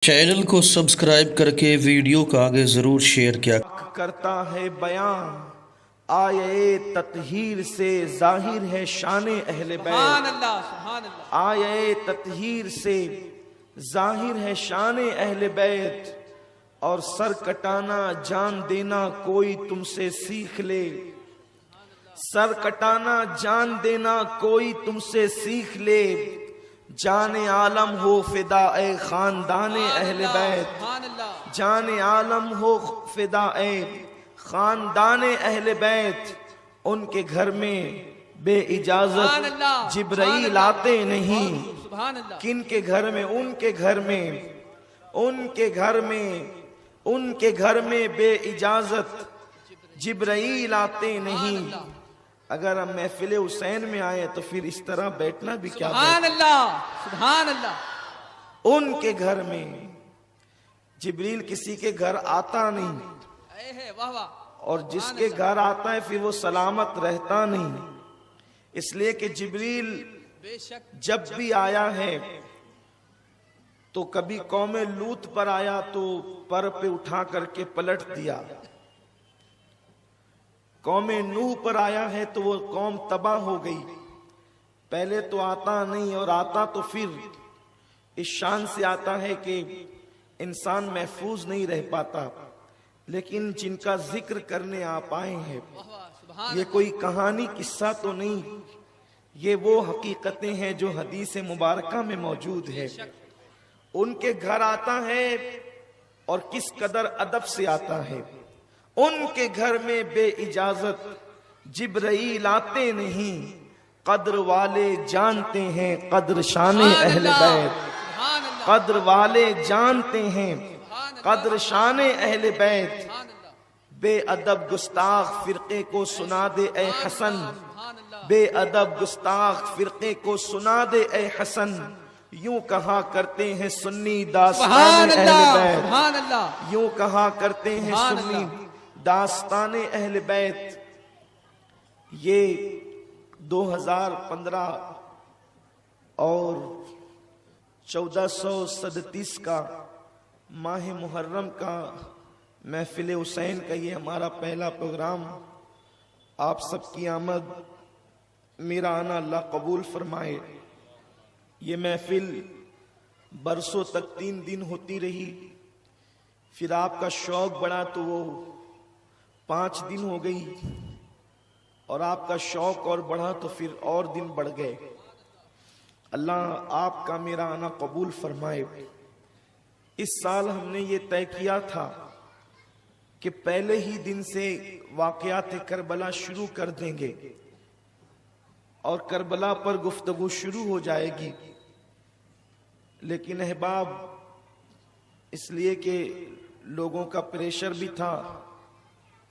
Channel को subscribe करके video को आगे ज़रूर शेयर किया करता है बयान आये ततहीर से जाहिर है शाने अहले बैत। आये ततहीर से जाहिर है शाने अहले बैत। और सर कटाना जान देना कोई तुमसे सीख ले। सर कटाना जान देना कोई तुमसे सीख ले। जाने आलम हो फिदा ए खानदाने अहले बैत। जाने आलम हो फिदा ए खानदाने अहले बैत। उनके घर में बे इजाजत जिब्राइल आते नहीं। किन के घर में? उनके घर में, उनके घर में, उनके घर में बे इजाजत जिब्राइल आते नहीं। अगर हम महफिल हुसैन में आए तो फिर इस तरह बैठना भी क्या? सुभान अल्लाह, सुभान अल्लाह। उनके घर में जिब्रील किसी के घर आता नहीं, और जिसके घर आता है फिर वो सलामत रहता नहीं। इसलिए कि जिब्रील जब भी आया है तो कभी कौम लूत पर आया तो पर पे उठा करके पलट दिया। कौम नूह पर आया है तो वो कौम तबाह हो गई। पहले तो आता नहीं, और आता तो फिर इस शान से आता है कि इंसान महफूज नहीं रह पाता। लेकिन जिनका जिक्र करने आप आए हैं, ये कोई कहानी किस्सा तो नहीं, ये वो हकीकतें हैं जो हदीस मुबारका में मौजूद है। उनके घर आता है और किस कदर अदब से आता है। उनके घर में बे इजाजत जिब्राइल आते नहीं। कद्र वाले जानते हैं कद्र शाने अहले बैत। कद्र वाले जानते हैं कद्र शाने अहले बैत। बेअदब गुस्ताख फिरके को सुना दे ए हसन। बेअदब गुस्ताख फिरके को सुना दे ए हसन। यूं कहा करते हैं सुन्नी दास्ताने अहले बैत। यूं कहा करते हैं सुन्नी दास्ताने अहले बैत। ये 2015 और 1437 का माह मुहर्रम का महफिल हुसैन का ये हमारा पहला प्रोग्राम। आप सबकी आमद, मेरा आना अल्लाह कबूल फरमाए। ये महफिल बरसों तक 3 दिन होती रही, फिर आपका शौक बढ़ा तो वो 5 दिन हो गई, और आपका शौक और बढ़ा तो फिर और दिन बढ़ गए। अल्लाह आपका मेरा आना कबूल फरमाए। इस साल हमने ये तय किया था कि पहले ही दिन से वाक़यात करबला शुरू कर देंगे और करबला पर गुफ्तगू शुरू हो जाएगी। लेकिन अहबाब, इसलिए कि लोगों का प्रेशर भी था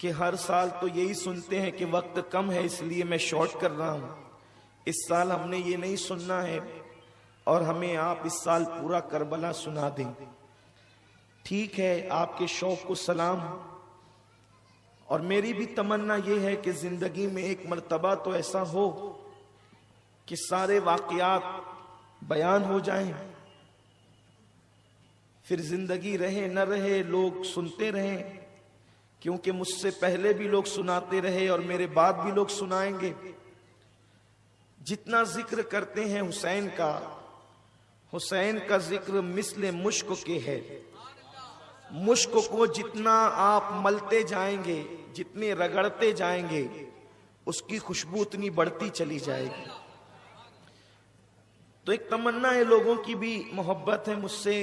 कि हर साल तो यही सुनते हैं कि वक्त कम है इसलिए मैं शॉर्ट कर रहा हूं। इस साल हमने ये नहीं सुनना है, और हमें आप इस साल पूरा करबला सुना दें। ठीक है, आपके शौक को सलाम। और मेरी भी तमन्ना ये है कि जिंदगी में एक मर्तबा तो ऐसा हो कि सारे वाक़यात बयान हो जाएं, फिर जिंदगी रहे न रहे लोग सुनते रहें। क्योंकि मुझसे पहले भी लोग सुनाते रहे और मेरे बाद भी लोग सुनाएंगे। जितना जिक्र करते हैं हुसैन का जिक्र मिस्ले मुश्क के है। मुश्क को जितना आप मलते जाएंगे, जितने रगड़ते जाएंगे, उसकी खुशबू उतनी बढ़ती चली जाएगी। तो एक तमन्ना है, लोगों की भी मोहब्बत है मुझसे,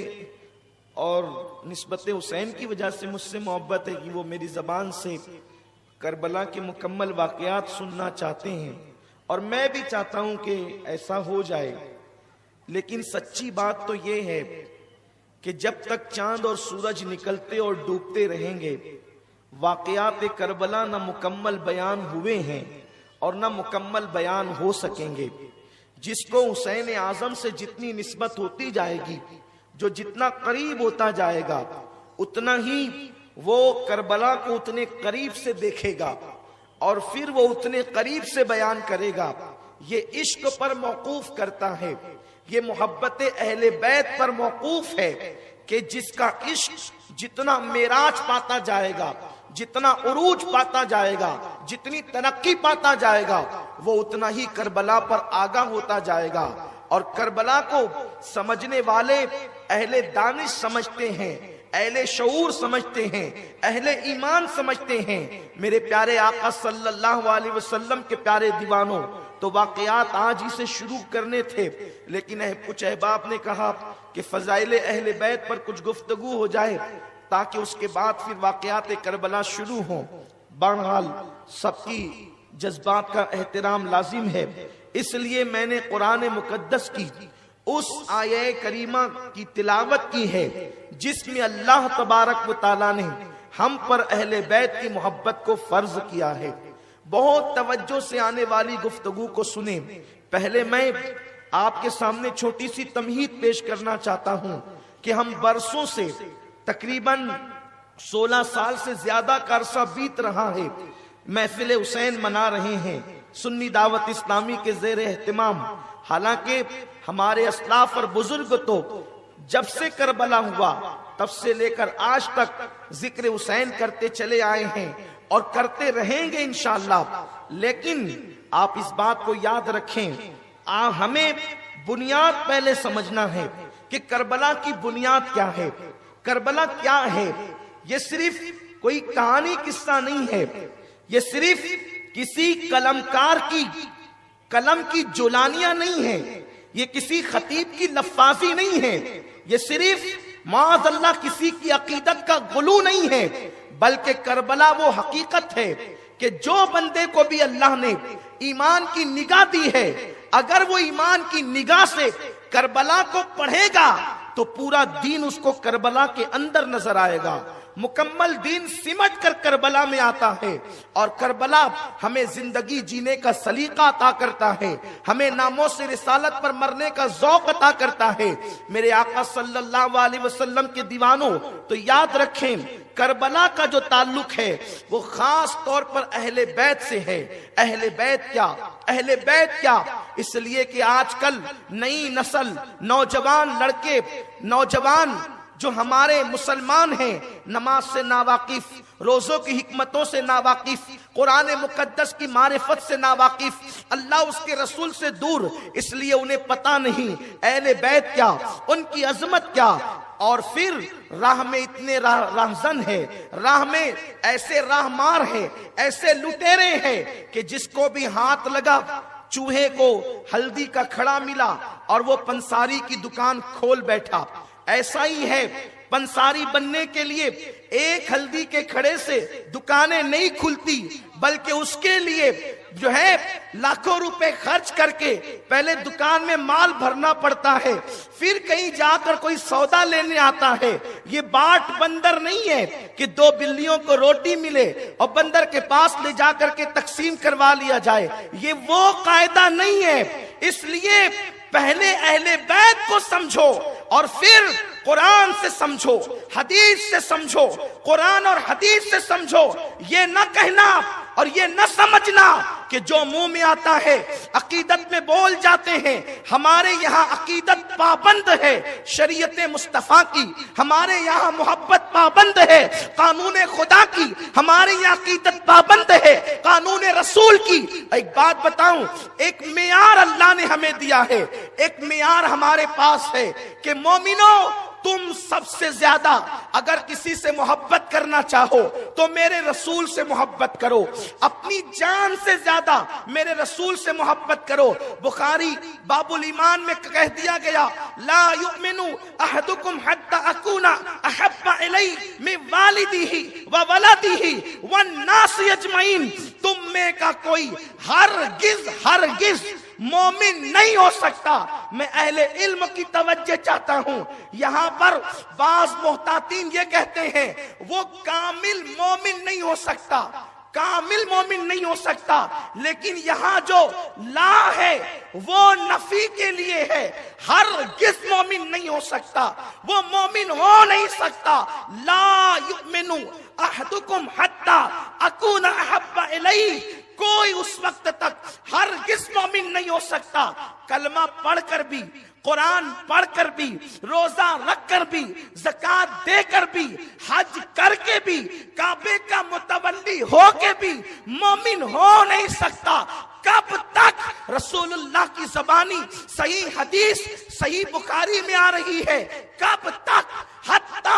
और निस्बत हुसैन की वजह से मुझसे मोहब्बत है कि वो मेरी ज़बान से करबला के मुकम्मल वाक़यात सुनना चाहते हैं। और मैं भी चाहता हूं कि ऐसा हो जाए। लेकिन सच्ची बात तो ये है कि जब तक चांद और सूरज निकलते और डूबते रहेंगे, वाक़यात करबला न मुकम्मल बयान हुए हैं और न मुकम्मल बयान हो सकेंगे। जिसको हुसैन आज़म से जितनी निस्बत होती जाएगी, जो जितना करीब होता जाएगा, उतना ही वो करबला को उतने करीब से देखेगा और फिर वो उतने करीब से बयान करेगा। ये इश्क पर मौकूफ करता है, ये मोहब्बत अहले बैत पर मौकूफ है कि जिसका इश्क जितना मेराज पाता जाएगा, जितना उरूज पाता जाएगा, जितनी तरक्की पाता जाएगा, वो उतना ही करबला पर आगा होता जाएगा। और करबला को समझने वाले अहले दानिश समझते हैं, अहले शऊर समझते हैं, अहले ईमान समझते हैं। मेरे प्यारे आका सल्लल्लाहु अलैहि वसल्लम के प्यारे दीवानों, तो वाकयात आज ही से शुरू करने थे, लेकिन कुछ अहबाब ने कहा कि फजाइले अहले बैत पर कुछ गुफ्तगू हो जाए ताकि उसके बाद फिर वाकयात करबला शुरू हो। बहरहाल सबकी जज्बात का एहतराम लाजिम है, इसलिए मैंने कुरान मुकद्दस की उस आये करीमा की तिलावत की है जिसमें अल्लाह तबारक व तआला ने हम पर अहले बैत की मोहब्बत को फर्ज किया है। बहुत तवज्जो से आने वाली गुफ्तगू को सुने। पहले मैं आपके सामने छोटी सी तमहीद पेश करना चाहता हूं कि हम बरसों से, तकरीबन 16 साल से ज्यादा का अरसा बीत रहा है, महफिल हुसैन मना रहे हैं सुन्नी दावत इस्लामी के ज़ेर एहतिमाम। हालांकि हमारे अस्लाफ और बुजुर्ग तो जब से करबला हुआ तब से लेकर आज तक जिक्र हुसैन करते चले आए हैं और करते रहेंगे इंशाअल्लाह। लेकिन आप इस बात को याद रखें, हमें बुनियाद पहले समझना है कि करबला की बुनियाद क्या है, करबला क्या है। ये सिर्फ कोई कहानी किस्सा नहीं है, ये सिर्फ किसी कलमकार की कलम की जुलानियां नहीं है, ये किसी खतीब की लफ्फाजी नहीं है, ये सिर्फ माअज़ल्लाह किसी की अकीदत का गुलू नहीं है, बल्कि करबला वो हकीकत है कि जो बंदे को भी अल्लाह ने ईमान की निगाह दी है, अगर वो ईमान की निगाह से करबला को पढ़ेगा तो पूरा दीन उसको करबला के अंदर नजर आएगा। मुकम्मल दीन सिमट कर करबला में आता है और करबला हमें जिंदगी जीने का सलीका अता करता है, हमें नामों से रिसालत पर मरने का ज़ौक़ अता करता है। मेरे आका सल्लल्लाहु अलैहि वसल्लम के दीवानों, तो याद रखें करबला का जो ताल्लुक है वो खास तौर पर अहले बैत से है। अहले बैत क्या, अहले बैत क्या, इसलिए कि आजकल नई नस्ल, नौजवान लड़के, नौजवान जो हमारे मुसलमान हैं, नमाज से नावाकिफ, रोजों की हिकमतों से नावाकिफ, कुरान मुकद्दस की मारिफत से नावाकिफ, अल्लाह उसके रसूल से दूर, इसलिए उन्हें पता नहीं अहले बैत क्या, उनकी अजमत क्या। और फिर राह में इतने राहजन है, राह में ऐसे राहमार है, ऐसे लुटेरे हैं कि जिसको भी हाथ लगा चूहे को हल्दी का खड़ा मिला और वो पंसारी की दुकान खोल बैठा। ऐसा ही है, पंसारी बनने के लिए एक हल्दी के खड़े से दुकानें नहीं खुलती, बल्कि उसके लिए जो है लाखों रुपए खर्च करके पहले दुकान में माल भरना पड़ता है, फिर कहीं जाकर कोई सौदा लेने आता है। ये बाट बंदर नहीं है कि दो बिल्लियों को रोटी मिले और बंदर के पास ले जाकर के तकसीम करवा लिया जाए, ये वो कायदा नहीं है। इसलिए पहले अहले बैत को समझो और फिर कुरान से समझो, हदीस से समझो, कुरान और हदीस से समझो। ये न कहना और ये न समझना कि जो मुंह में आता है अकीदत में बोल जाते हैं। हमारे यहाँ अकीदत पाबंद है शरीयत मुस्तफा की, हमारे यहाँ मोहब्बत पाबंद है कानून खुदा की, हमारे यहाँ अकीदत पाबंद है कानून रसूल की। एक बात बताऊं, एक मेयार अल्लाह ने हमें दिया है, एक मेयार हमारे पास है कि मोमिनो, तुम सबसे ज्यादा अगर किसी से मोहब्बत करना चाहो तो मेरे रसूल से मोहब्बत करो, अपनी जान से ज्यादा मेरे रसूल से मोहब्बत करो। बुखारी बाबुल ईमान में कह दिया गया, ला युमिनु अहदुकुम हत्ता अकूना अहब्बा इलैहि मिन वालिदिही व वलदिही वन नास अजमईन। तुम में का कोई हरगिज मोमिन नहीं हो सकता। मैं अहले इल्म की तवज्जो चाहता हूं। यहां पर बाज मोहतातीन ये कहते हैं वो कामिल मोमिन नहीं हो सकता, कामिल मोमिन नहीं हो सकता, लेकिन यहां जो ला है वो नफी के लिए है। हरगिज़ मोमिन नहीं हो सकता, वो मोमिन हो नहीं सकता। ला युमिनु अहदुकुम हत्ता अकूना अहब्बा इलैहि, कोई उस वक्त तक हरगिज़ मोमिन नहीं हो सकता। कलमा पढ़कर भी, कुरान पढ़कर भी, रोजा रखकर भी, ज़कात देकर भी, हज करके भी, काबे का मुतवल्ली होके भी मोमिन हो नहीं सकता। कब तक? रसूलुल्लाह की ज़बानी सही हदीस सही बुखारी में आ रही है, कब तक? हत्ता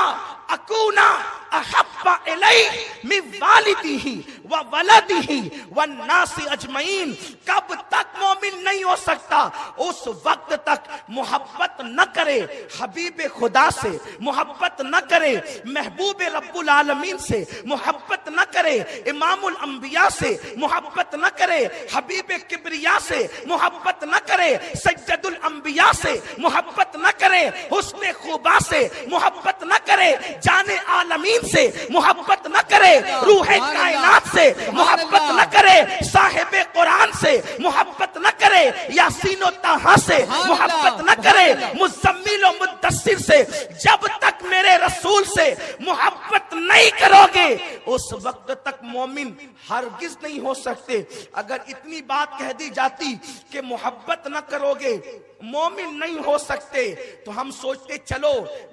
अकूना अहब्बा इलैहि मिन वालिदिही व वलदिही व नासी अजमईन। कब तक मोमिन नहीं हो सकता? उस वक्त तक मोहब्बत न करे हबीब खुदा से, मोहब्बत न करे महबूब रब्बुल आलमीन से, मोहब्बत न करे इमामुल अंबिया से, मोहब्बत न करे हबीब किबरिया से, मोहब्बत न करे सज्जदुल अंबिया से, मोहब्बत न करे हुस्ने खूबा से, मोहब्बत न करे जाने आलमीन से, मोहब्बत न करे रूहे कायनात से, मोहब्बत न करे साहिबे कुरान से, मोहब्बत न करे यासीन और ताहा से, मोहब्बत न करे मुज़म्मिल और मुद्दस्सिर से। जब तक मेरे रसूल से मोहब्बत नहीं करोगे उस वक्त तक मोमिन हरगिज नहीं हो सकते। अगर इतनी बात कह दी जाती कि मोहब्बत न करोगे मोमिन नहीं हो सकते, तो हम सोचते चलो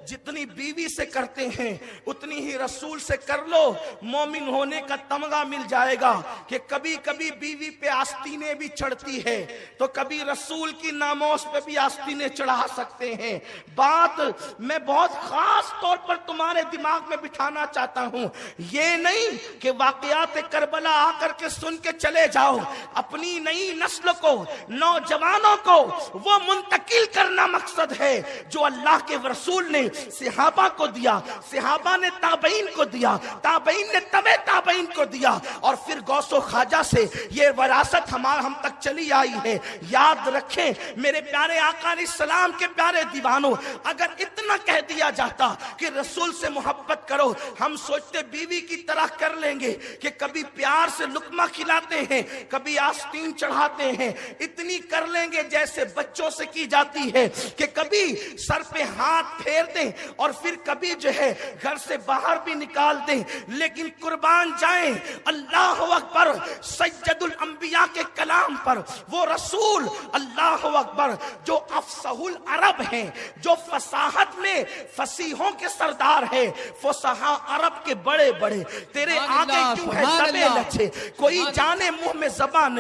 जितनी बीवी से करते हैं उतनी ही रसूल से कर लो, मोमिन होने का तमगा मिल जाएगा। कि कभी कभी बीवी पे आस्तीनें भी चढ़ती है तो कभी रसूल की नामोस पे भी आस्तीनें चढ़ा सकते हैं। बात मैं बहुत खास तौर पर तुम्हारे दिमाग में बिठाना चाहता हूं, ये नहीं कि वाकयात करबला आकर के सुन के चले जाओ। अपनी नई नस्ल को, नौजवानों को वो मुंतकिल करना मकसद है जो अल्लाह के रसूल ने सहाबा को दिया, सहाबा ने ताबईन को दिया, ताबईन ने तबे ताबईन को दिया, और फिर गौसो ख्वाजा से ये विरासत हम तक चली आई है। याद रखें मेरे प्यारे आका अलैहिस्सलाम के प्यारे दीवानों, अगर इतना कह दिया जाता कि रसूल से मोहब्बत करो, हम सोचते बीवी की तरह कर लेंगे कि कभी प्यार से लुकमा खिलाते हैं, कभी आस्तीन चढ़ाते हैं, इतनी कर लेंगे जैसे बच्चों से की जाती है कि कभी सर पे हाथ फेर दें और फिर कभी जो है घर से बाहर भी निकाल दें। लेकिन कुर्बान जाएं अल्लाह अकबर सज्जदुल अंबिया के कलाम पर, वो रसूल अल्लाह अकबर जो अफसहुल अरब हैं, जो फसाहत में फसीहों के सरदार है, फसाहा अरब के बड़े बड़े, तेरे आगे क्यों है दबे लच्छे, कोई जाने मुंह में ज़बान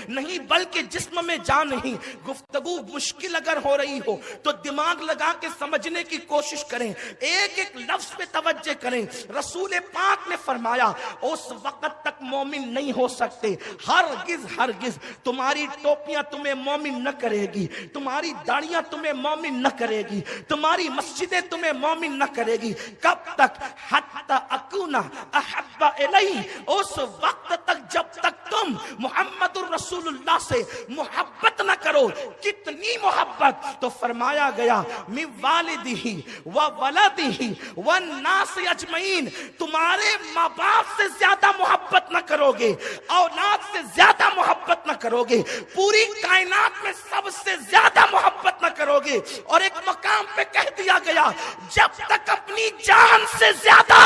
नहीं बल्कि जिस्म में जान नहीं। गुफ्तगू मुश्किल अगर हो रही हो तो दिमाग लगा के समझने की कोशिश करें, एक एक लफ्ज पे तवज्जो करें। रसूल पाक ने फरमाया उस वक्त तक मोमिन नहीं हो सकते। हरगिज तुम्हारी टोपियां तुम्हें मोमिन न करेगी, तुम्हारी दाढ़ियां तुम्हें मोमिन न करेगी, तुम्हारी मस्जिदें तुम्हें मोमिन न करेगी। कब तक? हत्ता अकूना अहब्बा इलैहि, उस वक्त तक जब तक तुम मुहम्मदुर रसूलुल्लाह से मोहब्बत न करो। कितनी मोहब्बत? तो फरमाया गया मिन वालिदिही व वलदिही व नास अजमईन, तुम्हारे माँ बाप से ज्यादा मोहब्बत न करोगे, औलाद से ज्यादा मोहब्बत न करोगे, पूरी कायनात में सबसे ज्यादा मोहब्बत न करोगे। और एक मकाम पे कह दिया गया जब तक अपनी जान से ज्यादा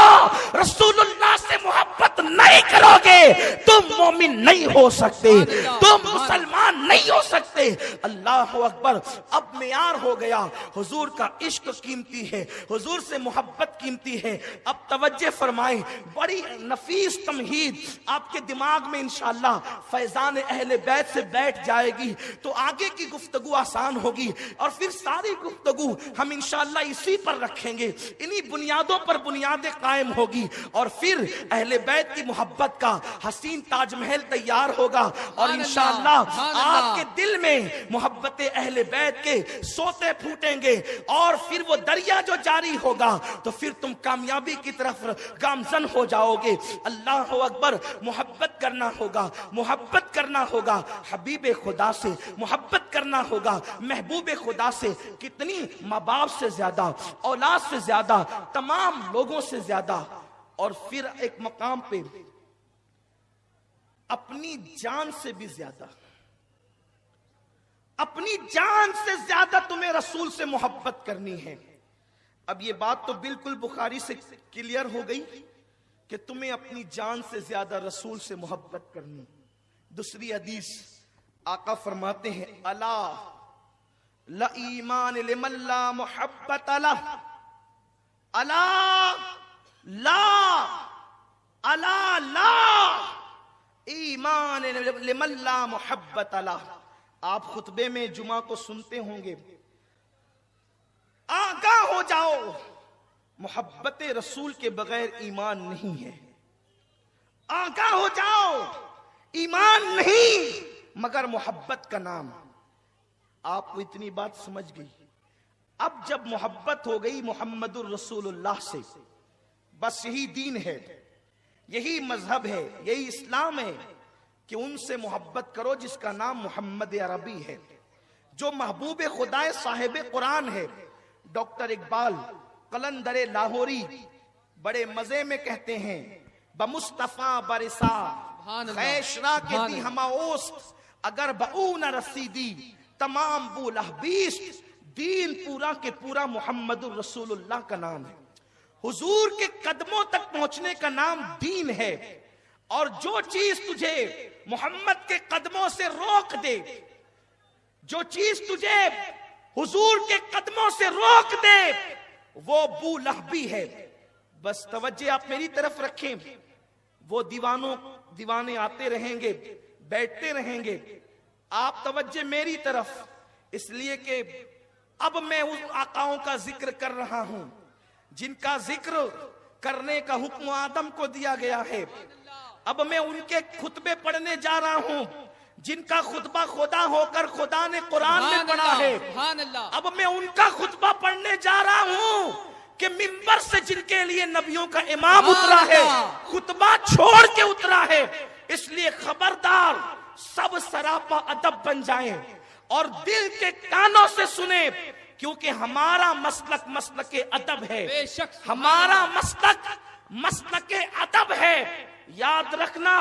रसूलुल्लाह से मोहब्बत नहीं करोगे तुम मोमिन नहीं हो सकते, तुम मुसलमान नहीं हो सकते। अल्लाह अकबर। अब मेयार हो गया, हुजूर का इश्क कीमती है, हुजूर से मोहब्बत कीमती है। अब तवज्जो फरमाएं, बड़ी नफीस तमहीद आपके दिमाग में इंशाअल्लाह फैजान अहले बैत से बैठ जाएगी तो आगे की गुफ्तगू आसान होगी। और फिर सारी गुफ्तगू हम इंशाअल्लाह इसी पर रखेंगे, इन्हीं बुनियादों पर बुनियादें कायम होगी और फिर अहले बैत की मोहब्बत का हसीन ताजमहल तैयार होगा। और इंशाअल्लाह आपके दिल में मोहब्बत अहले बैत के सोते फूटेंगे और फिर वो दरिया जो जारी होगा तो फिर तुम कामयाबी की तरफ गामजन हो जाओगे। अल्लाह अकबर। मोहब्बत करना होगा, मोहब्बत करना होगा हबीब खुदा से, मोहब्बत करना होगा महबूब खुदा से। कितनी माँ बाप से ज्यादा, औलाद से ज्यादा, तमाम लोगों से ज्यादा। और फिर एक मकाम पे अपनी जान से भी ज्यादा, अपनी जान से ज्यादा तुम्हें रसूल से मोहब्बत करनी है। अब ये बात तो बिल्कुल बुखारी से क्लियर हो गई कि तुम्हें अपनी जान से ज्यादा रसूल से मोहब्बत करनी। दूसरी हदीस आका फरमाते हैं अला ला ईमान लिमन ला मुहब्बत लह, अला ला अला ला ईमान लिमन ला मुहब्बत लह। आप खुतबे में जुमा को सुनते होंगे, आगाह हो जाओ मोहब्बत रसूल के बगैर ईमान नहीं है। आगाह हो जाओ, ईमान नहीं मगर मोहब्बत का नाम। आपको इतनी बात समझ गई। अब जब मोहब्बत हो गई मुहम्मदुर रसूलुल्लाह से, बस यही दीन है, यही मजहब है, यही इस्लाम है कि उनसे मोहब्बत करो जिसका नाम मोहम्मद अरबी है, जो महबूब खुदा साहिब कुरान है। डॉक्टर इकबाल कलंदरे लाहौरी बड़े मजे में कहते हैं, बमुस्तफा बरिसा खैशरा के दी हमाओस्त, अगर बऊ न रसीदी तमाम बुलहबीस। दीन पूरा के पूरा मुहम्मदुर रसूलुल्लाह का नाम है। हुजूर के कदमों तक पहुंचने का नाम दीन है। और जो चीज तुझे मोहम्मद के कदमों से रोक दे, जो चीज तुझे हुजूर के कदमों से रोक दे, वो बुलहबी है। बस तवज्जो आप मेरी तरफ रखें। वो दीवाने आते रहेंगे, बैठते रहेंगे, आप तवज्जो मेरी तरफ, इसलिए कि अब मैं उन आकाओं का जिक्र कर रहा हूं जिनका जिक्र करने का हुक्म आदम को दिया गया है। अब मैं उनके खुतबे पढ़ने जा रहा हूं जिनका खुतबा खुदा होकर खुदा ने कुरान में पढ़ा है। अब मैं उनका खुतबा पढ़ने जा रहा हूं कि मिंबर से जिनके लिए नबियों का इमाम उतरा है, खुतबा छोड़ के उतरा है। इसलिए खबरदार, सब सरापा अदब बन जाएं और दिल के कानों से सुने, क्योंकि हमारा मसलक मसलक अदब है, हमारा मसलक मसलक अदब है। याद रखना,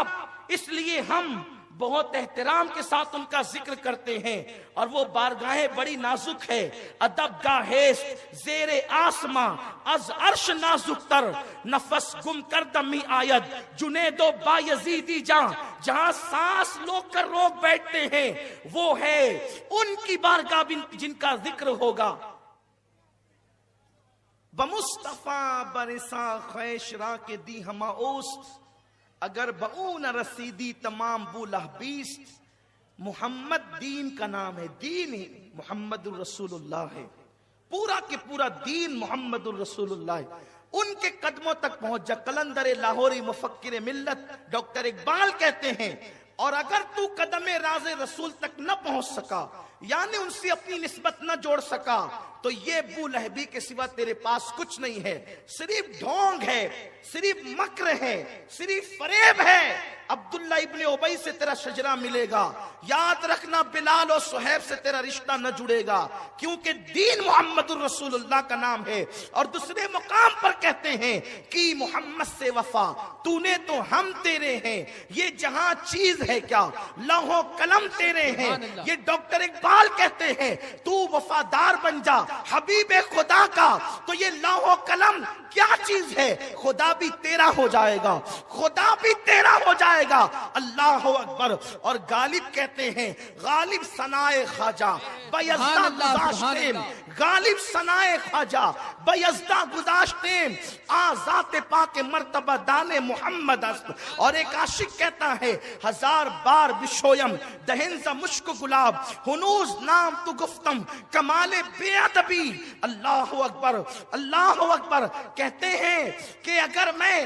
इसलिए हम बहुत एहतराम के साथ उनका जिक्र करते हैं। और वो बारगाहें बड़ी नाजुक है। अदब गाहेस जेरे आसमां अज अर्श नाजुक तर, नफस गुम कर दमी आयद जुनेदो बायजीदी जहां सांस लोग कर रोक बैठते हैं, वो है उनकी बारगाह जिनका जिक्र होगा। बमुस्तफा बरिसा खैशरा के दी हमाओस्त, अगर बऊ न रसीदी तमाम बुलहबीस। मोहम्मद दीन का नाम है, दीन ही मुहम्मदुर रसूलुल्लाह है। पूरा के पूरा दीन मुहम्मदुर रसूलुल्लाह है। उनके कदमों तक पहुंच जा। कलंदर लाहौरी मुफक्किर मिल्लत डॉक्टर इकबाल कहते हैं, और अगर तू कदम राज़े रसूल तक न पहुंच सका, यानी उनसे अपनी निस्बत न जोड़ सका, तो ये बुलहबी के सिवा तेरे पास कुछ नहीं है। सिर्फ ढोंग है, सिर्फ मक्र है, सिर्फ फरेब है। अब्दुल्ला इब्ने उबई से तेरा शजरा मिलेगा। याद रखना, बिलाल और सुहैब से तेरा रिश्ता न जुड़ेगा, क्योंकि दीन मुहम्मदुर रसूलुल्लाह का नाम है। और दूसरे मुकाम पर कहते हैं कि मोहम्मद से वफा तूने तो हम तेरे हैं, ये जहां चीज है क्या लौहो कलम तेरे हैं। ये डॉक्टर इकबाल कहते हैं, तू वफादार बन जा हबीबे खुदा का, तो ये लौहो कलम क्या चीज है, खुदा भी तेरा हो जाएगा, खुदा भी तेरा हो जाएगा। अल्लाह अकबर। और गालिब कहते हैं, गालिब सनाए ख्वाजा बयज़्दा गुज़ाश्ते, गालिब सनाए ख्वाजा बयज़्दा गुज़ाश्ते, आज़ात पाक मर्तबा दाने मोहम्मद अस्त। और एक आशिक कहता है, हजार बार बिशोयम दहिंजा मुश्क गुलाब हुनूज नाम तु गुफ्तम कमाले बेअदबी। अल्लाह अकबर, अल्लाह अकबर। कहते हैं कि अगर मैं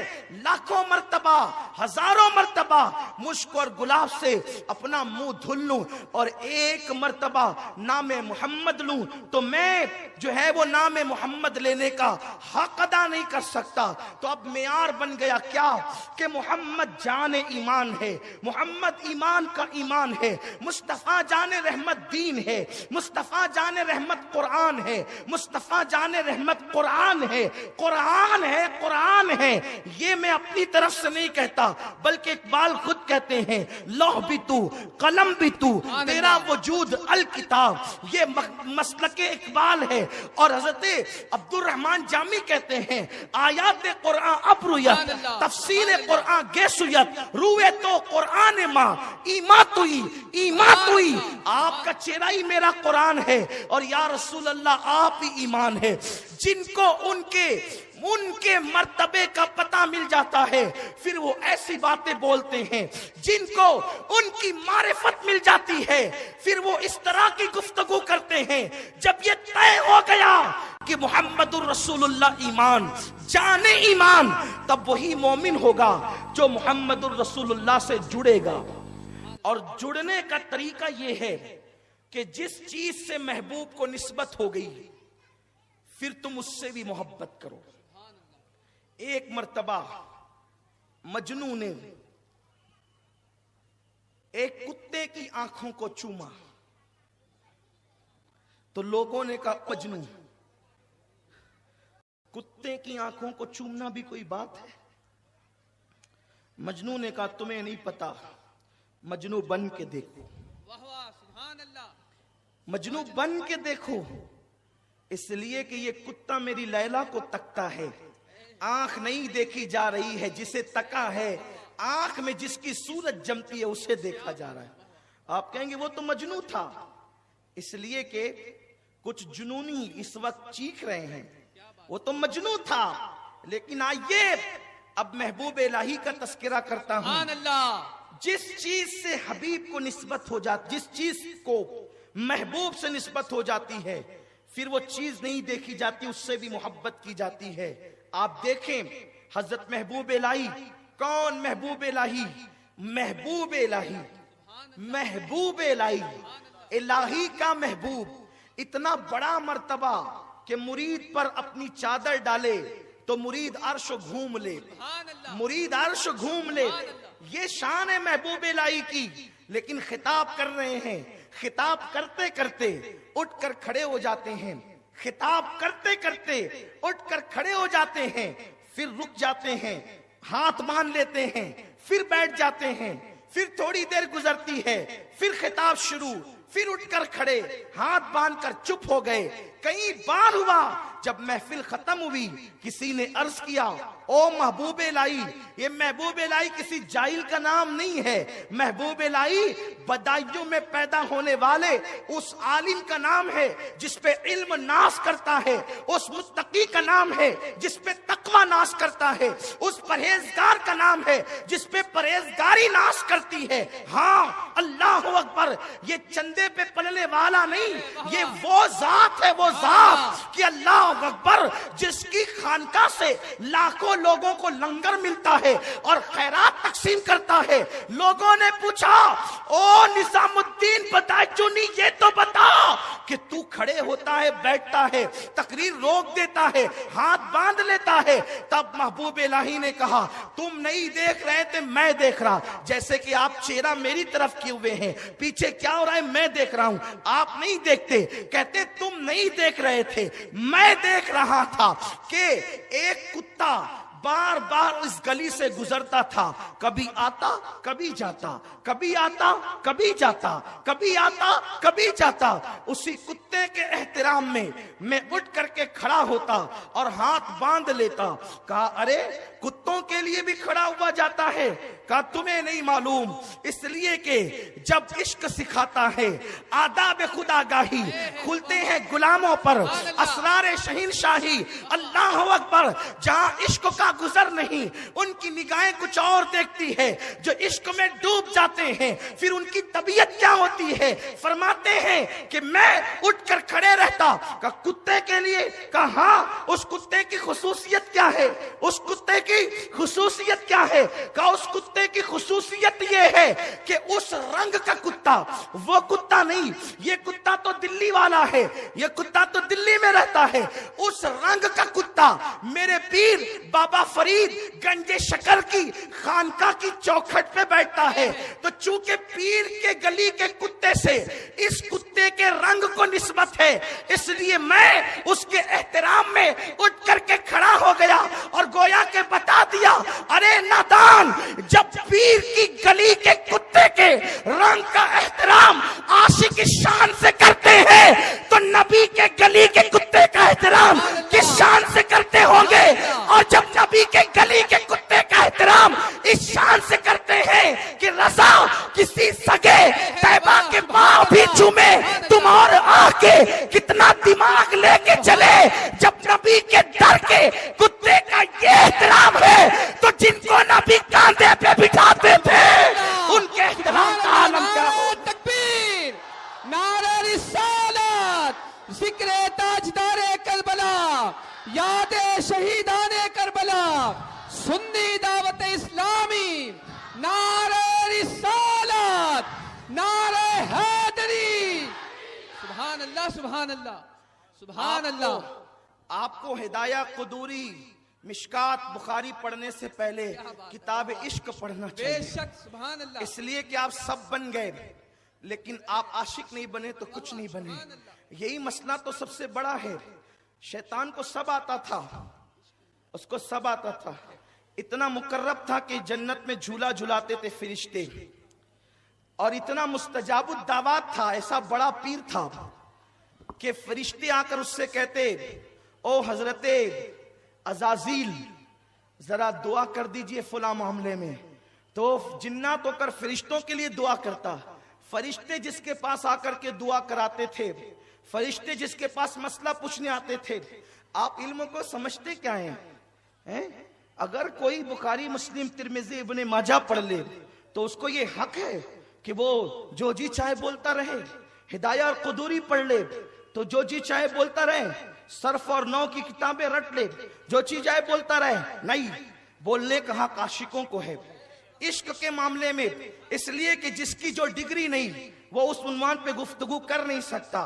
लाखों मर्तबा हजारों मर्तबा मुश्क और गुलाब से अपना मुंह धुल लूं और एक मर्तबा नामे मोहम्मद लूं, तो मैं जो है वो नामे मोहम्मद लेने का हक अदा नहीं कर सकता। तो अब मेयार बन गया क्या कि मोहम्मद जाने ईमान है, मोहम्मद ईमान का ईमान है, मुस्तफा जाने रहमत दीन है, मुस्तफा जाने रहमत कुरान है, मुस्तफा जाने रहमत कुरान है, कुरान है, कुरान है। ये मैं अपनी तरफ से नहीं कहता, बल्कि इकबाल खुद कहते हैं लौह भी तू कलम भी तू तेरा वजूद अल किताब। ये मसलके इकबाल है। और हजरत अब्दुल रहमान जामी कहते हैं आयात कुरान अबरुयत तफसीर कुरान गेसुयत रुए तो कुरान माँ ईमा तुई। आपका चेहरा ही मेरा कुरान है और या रसूल अल्लाह आप ही ईमान है। जिनको उनके मर्तबे का पता मिल जाता है फिर वो ऐसी बातें बोलते हैं। जिनको उनकी मारिफत मिल जाती है फिर वो इस तरह की गुफ्तगू करते हैं। जब ये तय हो गया कि मुहम्मदुर रसूलुल्लाह ईमान जाने ईमान, तब वही मोमिन होगा जो मुहम्मदुर रसूलुल्लाह से जुड़ेगा। और जुड़ने का तरीका ये है कि जिस चीज से महबूब को निस्बत हो गई फिर तुम उससे भी मोहब्बत करो। एक मर्तबा मजनू ने एक कुत्ते की आंखों को चूमा तो लोगों ने कहा मजनू, कुत्ते की आंखों को चूमना भी कोई बात है? मजनू ने कहा तुम्हें नहीं पता, मजनू बन के देखो। मजनू बन के देखो, इसलिए कि ये कुत्ता मेरी लैला को तकता है। आंख नहीं देखी जा रही है, जिसे तका है आंख में जिसकी सूरत जमती है उसे देखा जा रहा है। आप कहेंगे वो तो मजनू था, इसलिए कि कुछ जुनूनी इस वक्त चीख रहे हैं, वो तो मजनू था। लेकिन आइए अब महबूब इलाही का तस्करा करता हूं। जिस चीज से हबीब को निस्बत हो जाती, जिस चीज को महबूब से निस्बत हो जाती है फिर वो चीज नहीं देखी जाती, उससे भी मोहब्बत की जाती है। आप देखें हजरत महबूब इलाही, कौन महबूब इलाही? महबूब इलाही, महबूब इलाही, इलाही का महबूब। इतना बड़ा मर्तबा कि मुरीद पर अपनी चादर डाले तो मुरीद अर्श घूम ले, मुरीद अर्श घूम ले। ये शान है महबूब इलाही की। लेकिन खिताब कर रहे हैं, खिताब करते करते उठकर खड़े हो जाते हैं, खिताब करते करते उठकर खड़े हो जाते हैं, फिर रुक जाते हैं, हाथ बांध लेते हैं, फिर बैठ जाते हैं, फिर थोड़ी देर गुजरती है, फिर खिताब शुरू, फिर उठकर खड़े, हाथ बांधकर चुप हो गए। कई बार हुआ जब महफिल खत्म हुई किसी ने अर्ज किया ओ महबूब इलाही, ये महबूब इलाही किसी जाहिल का नाम नहीं है। महबूब इलाही बदायूं में पैदा होने वाले उस आलिम का नाम है जिस पे इल्म नाश करता है, उस मुत्तकी का नाम है जिस पे तकवा नाश करता है, उस परहेजगार का नाम है जिस पे परहेजगारी नाश करती है। हाँ, अल्लाह अकबर, ये चंदे पे पलने वाला नहीं, ये वो जात है, वो जात कि अल्लाह अकबर जिसकी खानका से लाखों लोगों को लंगर मिलता है और खैरात तकसीम करता है। लोगों ने पूछा ओ निजामुद्दीन बदायूनी, ये तो बता कि तू खड़े होता है, बैठता है, तकरीर रोक देता है, हाथ बांध लेता है। तब महबूब इलाही ने कहा तुम नहीं देख रहे थे, मैं देख रहा। जैसे कि आप चेहरा मेरी तरफ किए हुए हैं, पीछे क्या हो रहा है मैं देख रहा हूं, आप नहीं देखते। कहते तुम नहीं देख रहे थे, मैं देख रहा था कि एक कुत्ता बार बार इस गली से गुजरता था, कभी आता कभी जाता, कभी आता कभी जाता, कभी आता कभी जाता। उसी कुत्ते के एहतराम में मैं उठ करके खड़ा होता और हाथ बांध लेता। कहा अरे कुत्तों के लिए भी खड़ा हुआ जाता है? कहा तुम्हें नहीं मालूम, इसलिए कि जब इश्क सिखाता है आदाब खुदागाही खुलते हैं गुलामों पर, असरार शहीनशाही। अल्लाह अकबर, जहां इश्क का गुजर नहीं उनकी निगाहें कुछ और देखती है। जो इश्क में डूब जाते हैं फिर उनकी तबीयत क्या होती है? फरमाते हैं कि मैं उठकर खड़े रहता। का कुत्ते के लिए? कहा उस कुत्ते की खुसूसियत क्या है? उस कुत्ते की खुसूसियत क्या है? का उस कुत्ते की खुसूसियत ये है कि उस रंग का कुत्ता वो कुत्ता नहीं, ये कुत्ता तो दिल्ली वाला है, ये कुत्ता तो दिल्ली में रहता है। उस रंग का कुत्ता मेरे पीर बाबा फरीद गंजे शकर की खानका की चौखट पे बैठता है। तो चूंकि पीर के गली के कुत्ते से इस कुत्ते के रंग को निस्बत है, इसलिए मैं उसके एहतराम में उठ करके खड़ा हो गया और गोया के बता दिया अरे नादान, जब पीर की गली के कुत्ते के रंग का एहतराम आशिक की शान से करते हैं तो नबी के गली के कुत्ते का एहतराम किस शान से करते होंगे? और जब नबी के गली के कुत्ते का एहतराम इस शान से करते हैं कि रजा किसी सगे तैबा के पांव भी चूमे, तुम और आके कितना दिमाग लेके चले। जब नबी के दर के कुत्ते का ये एहतराम है तो जिनको नबी कांधे पे बिठाते थे उनके एहतराम का आलम क्या हो? तकबीर, नारे रिसालत, जिक्रे ताजदारे करबला, यादे शहीदाने करबला, सुन्नी दावत इस्लामी, नारे रिसालत, नारे हैदरी। सुभान अल्लाह, सुभान अल्लाह, सुभान अल्लाह। आपको हिदाया कुदूरी मिशकात बुखारी पढ़ने से पहले किताब इश्क पढ़ना चाहिए। बेशक, सुभान अल्लाह। इसलिए कि आप सब बन गए लेकिन आप आशिक नहीं बने तो कुछ नहीं बने। यही मसला तो सबसे बड़ा है। शैतान को सब आता था, उसको सब आता था। इतना मुकर्रब था कि जन्नत में झूला झुलाते थे फरिश्ते, और इतना मुस्तजाबुद दावत था, ऐसा बड़ा पीर था कि फरिश्ते आकर उससे कहते, ओ हजरते अजाजील जरा दुआ कर दीजिए फला मामले में। तो जिन्नात होकर फरिश्तों के लिए दुआ करता। फरिश्ते जिसके पास आकर के दुआ कराते थे, फरिश्ते जिसके पास मसला पूछने आते थे। आप इल्म को समझते क्या हैं? अगर कोई बुखारी मुस्लिम तिरमिजी इब्ने माजा पढ़ ले तो उसको ये हक है कि वो जो जी चाहे बोलता रहे। हिदाया और कुदूरी पढ़ ले तो जो जी चाहे बोलता रहे। सर्फ और नौ की किताबें रट ले, जो चीज चाहे बोलता रहे। नहीं, बोलने का हक आशिकों को है इश्क के मामले में, इसलिए कि जिसकी जो डिग्री नहीं वो उस उन्वान पे गुफ्तगू कर नहीं सकता।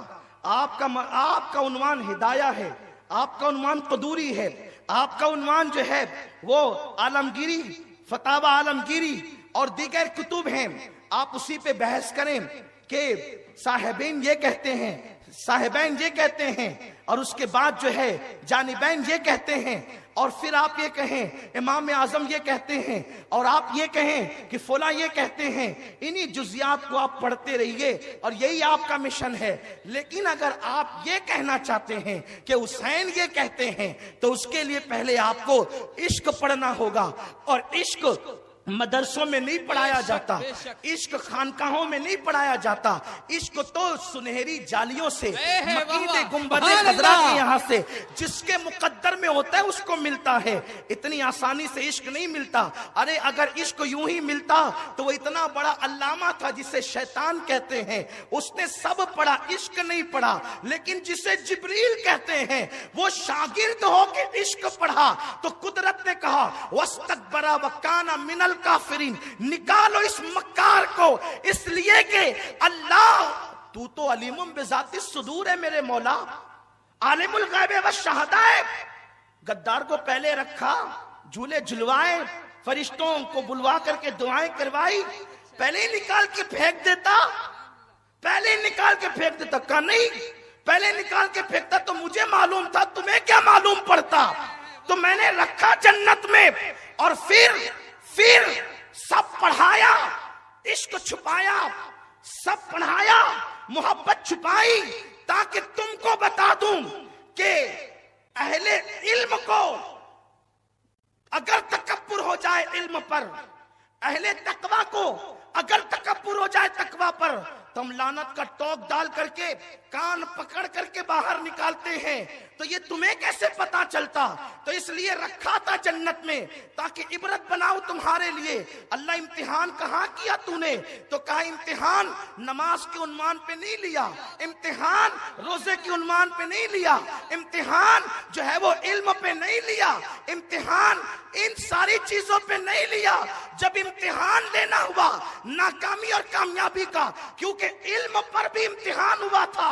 आपका उन्वान हिदाया है, आपका उन्वान कुदूरी है, आपका उन्वान जो है वो आलमगीरी, फतावा आलमगीरी और दीगर कुतुब हैं। आप उसी पे बहस करें कि साहिबैन ये कहते हैं, साहिबैन ये कहते हैं, और उसके बाद जो है जानिबैन ये कहते हैं, और फिर आप ये कहें इमाम आजम ये कहते हैं, और आप ये कहें कि फला ये कहते हैं। इन्हीं जुजियात को आप पढ़ते रहिए और यही आपका मिशन है। लेकिन अगर आप ये कहना चाहते हैं कि हुसैन ये कहते हैं तो उसके लिए पहले आपको इश्क पढ़ना होगा। और इश्क मदरसों में नहीं पढ़ाया जाता, इश्क खानकाहों में नहीं पढ़ाया जाता। इश्क तो सुनहरी जालियों से, मकीने गुंबदे खजरा के यहाँ से जिसके मुकद्दर में होता है उसको मिलता है। इतनी आसानी से इश्क नहीं मिलता। अरे अगर इश्क यूं ही मिलता तो वो इतना बड़ा अल्लामा था जिसे शैतान कहते हैं, उसने सब पढ़ा, इश्क नहीं पढ़ा। लेकिन जिसे जिब्रील कहते हैं वो शागिर्द होकर इश्क पढ़ा तो कुदरत ने कहा वस्तकबरा वकाना मिनल काफिरीन, निकालो इस मक्कार को। इसलिए कि अल्लाह तू तो अलीमुम बिजाती सुदूर है मेरे मौला, आलिमुल गैब व शहादा है। गद्दार को पहले रखा, झूले झुलवाए, फरिश्तों को बुलवा करके दुआएं करवाई, पहले ही निकाल के फेंक देता, पहले ही निकाल के फेंक देता। कहा नहीं, पहले निकाल के फेंकता तो मुझे मालूम था, तुम्हें क्या मालूम पड़ता। तो मैंने रखा जन्नत में और फिर सब पढ़ाया, इश्क छुपाया, सब पढ़ाया, मोहब्बत छुपाई, ताकि तुमको बता दूं कि अहले इल्म को अगर तकब्बुर हो जाए इल्म पर, अहले तकवा को अगर तकब्बुर हो जाए तकवा पर, तो हम लानत का टोक डाल करके कान पकड़ करके बाहर निकालते हैं। तो ये तुम्हें कैसे पता चलता? तो इसलिए रखा था जन्नत में ताकि इबरत बनाओ तुम्हारे लिए। अल्लाह इम्तिहान कहाँ किया तूने? तो कहा इम्तिहान नमाज के उन्वान पे नहीं लिया, इम्तिहान रोजे के उन्वान पे नहीं लिया, इम्तिहान जो है वो इल्म पे नहीं लिया, इम्तिहान इन सारी चीजों पे नहीं लिया। जब इम्तिहान लेना हुआ नाकामी और कामयाबी का, क्योंकि इल्म पर भी इम्तिहान हुआ था,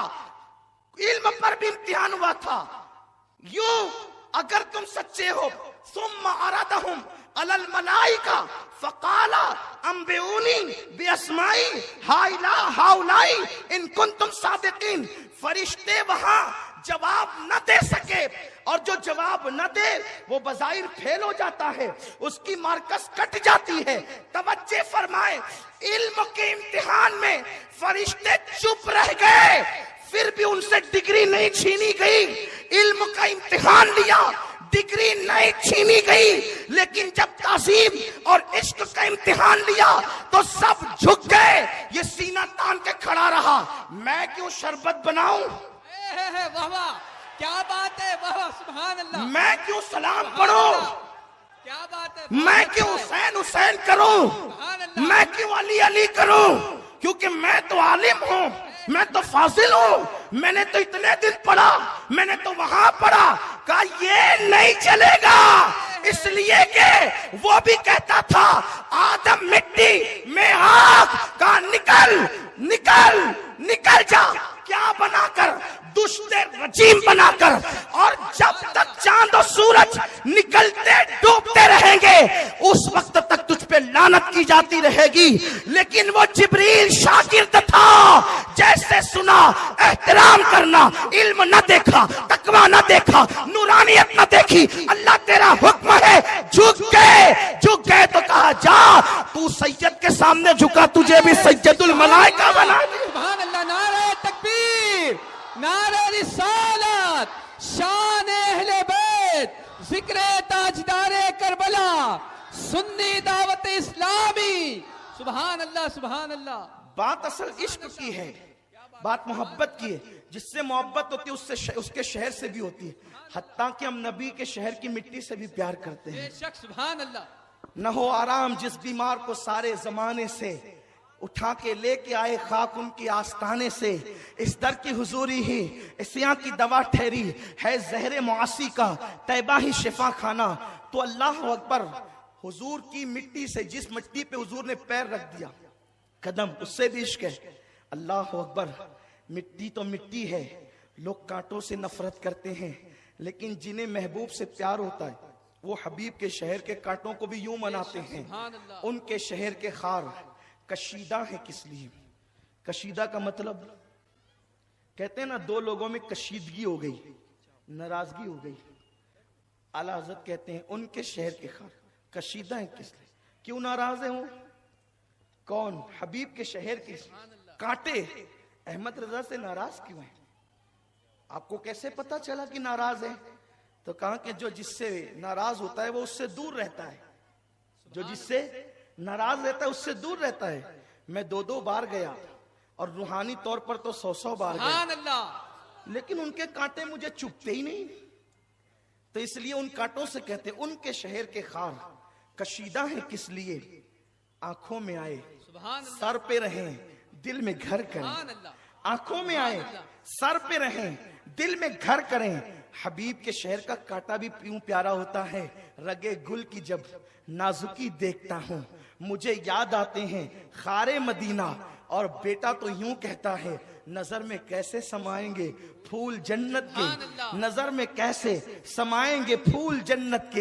इल्म पर भी इम्तिहान हुआ था। यूं अगर तुम सच्चे हो, सुम्मा अरादहुम अलल मलाइका फकाला अंबिऊनी बिअस्माई हाइला हाउलाई इन कुंतुम सादिकीन। फरिश्ते वहां जवाब न दे सके, और जो जवाब न दे वो बज़ाहिर फेल हो जाता है, उसकी मार्कस कट जाती है। तवज्जो फरमाए, इल्म के इम्तिहान में फरिश्ते चुप रह गए, फिर भी उनसे डिग्री नहीं छीनी गई। इल्म का इम्तिहान लिया, डिग्री नहीं छीनी गई, लेकिन जब ताज़ीम और इश्क का इम्तिहान लिया तो सब झुक गए। ये सीना तान के खड़ा रहा, मैं क्यों शरबत बनाऊं, वाह वाह, क्या बात है, वाह वाह, सुभान अल्लाह। मैं क्यों सलाम पढ़ूं, क्या बात है, मैं क्यों हुसैन हुसैन करूं, मैं क्यों अली अली करूं, क्योंकि मैं तो आलिम हूं, मैं तो फाजिल हूं। मैंने तो इतने दिन पढ़ा, मैंने तो वहां पढ़ा। कहा ये नहीं चलेगा, इसलिए कि वो भी कहता था आदम मिट्टी मैं आग का, निकल निकल निकल जा। क्या बनाकर, दुश्ते रजीम बनाकर। और जब तक चांद और सूरज निकलते डूबते रहेंगे उस वक्त तक तुझ पे लानत की जाती रहेगी। लेकिन वो जिब्रील शागिर्द था, जैसे सुना एहतराम करना, इल्म न देखा, तकवा न देखा, नूरानियत न देखी, अल्लाह तेरा हुक्म है, झुक गए तो कहा जा तू सैयद के सामने झुका, तुझे भी सैयदुल मलाइका बना दिया। सुभान अल्लाह, नारे तकबीर, नारे रिसालत, शान अहले बैत, जिक्र ताजदारे करबला, सुन्नी दावत इस्लामी। सुभान अल्लाह, सुभान अल्लाह। बात असल इश्क की है, बात मोहब्बत की है। जिससे मोहब्बत होती है उससे उसके शहर से भी होती है। हत्ता कि हम नबी के शहर की मिट्टी से भी प्यार करते हैं। बेशक, सुभान अल्लाह। न हो आराम जिस बीमार को सारे जमाने से, उठा के लेके आए खाक उनकी आस्ताने से। इस दर की हुजूरी ही इस्यां की दवा ठहरी है, जहर मुआसी का तैबा ही शिफा खाना। तो अल्लाह अकबर, हुजूर की मिट्टी से, जिस मिट्टी पे हुजूर ने पैर रख दिया, कदम, उससे भी इश्क है। अल्लाह अकबर, मिट्टी तो मिट्टी है। लोग कांटों से नफरत करते हैं, लेकिन जिन्हें महबूब से प्यार होता है वो हबीब के शहर के कांटों को भी यूं मनाते हैं। उनके शहर के खार कशीदा है किस लिए? कशीदा का मतलब, कहते हैं ना, दो लोगों में कशीदगी हो गई, नाराजगी हो गई। आला हज़रत कहते हैं उनके शहर के खार कशीदा है किस लिए? क्यों नाराज है वो? कौन? हबीब के शहर के कांटे अहमद रजा से नाराज क्यों है? आपको कैसे पता चला कि नाराज है? तो कहा कि जो जिससे नाराज होता है वो उससे दूर रहता है, जो जिससे नाराज रहता है उससे दूर रहता है। मैं 2-2 बार गया और रूहानी तौर पर तो 100 बार गया, लेकिन उनके कांटे मुझे चुभते ही नहीं। तो इसलिए उन कांटों से कहते उनके शहर के खार कशीदा है किस लिए? आंखों में आए, सर पे रहें, दिल में घर करें। आंखों में आए, सर पे रहें, दिल में घर करें। हबीब के शहर का कांटा भी क्यों प्यारा होता है? रगे गुल की जब नाजुकी देखता हूं, मुझे याद आते हैं खारे मदीना। और बेटा तो यूं कहता है, नजर में कैसे समाएंगे फूल जन्नत के, नजर में कैसे समाएंगे फूल जन्नत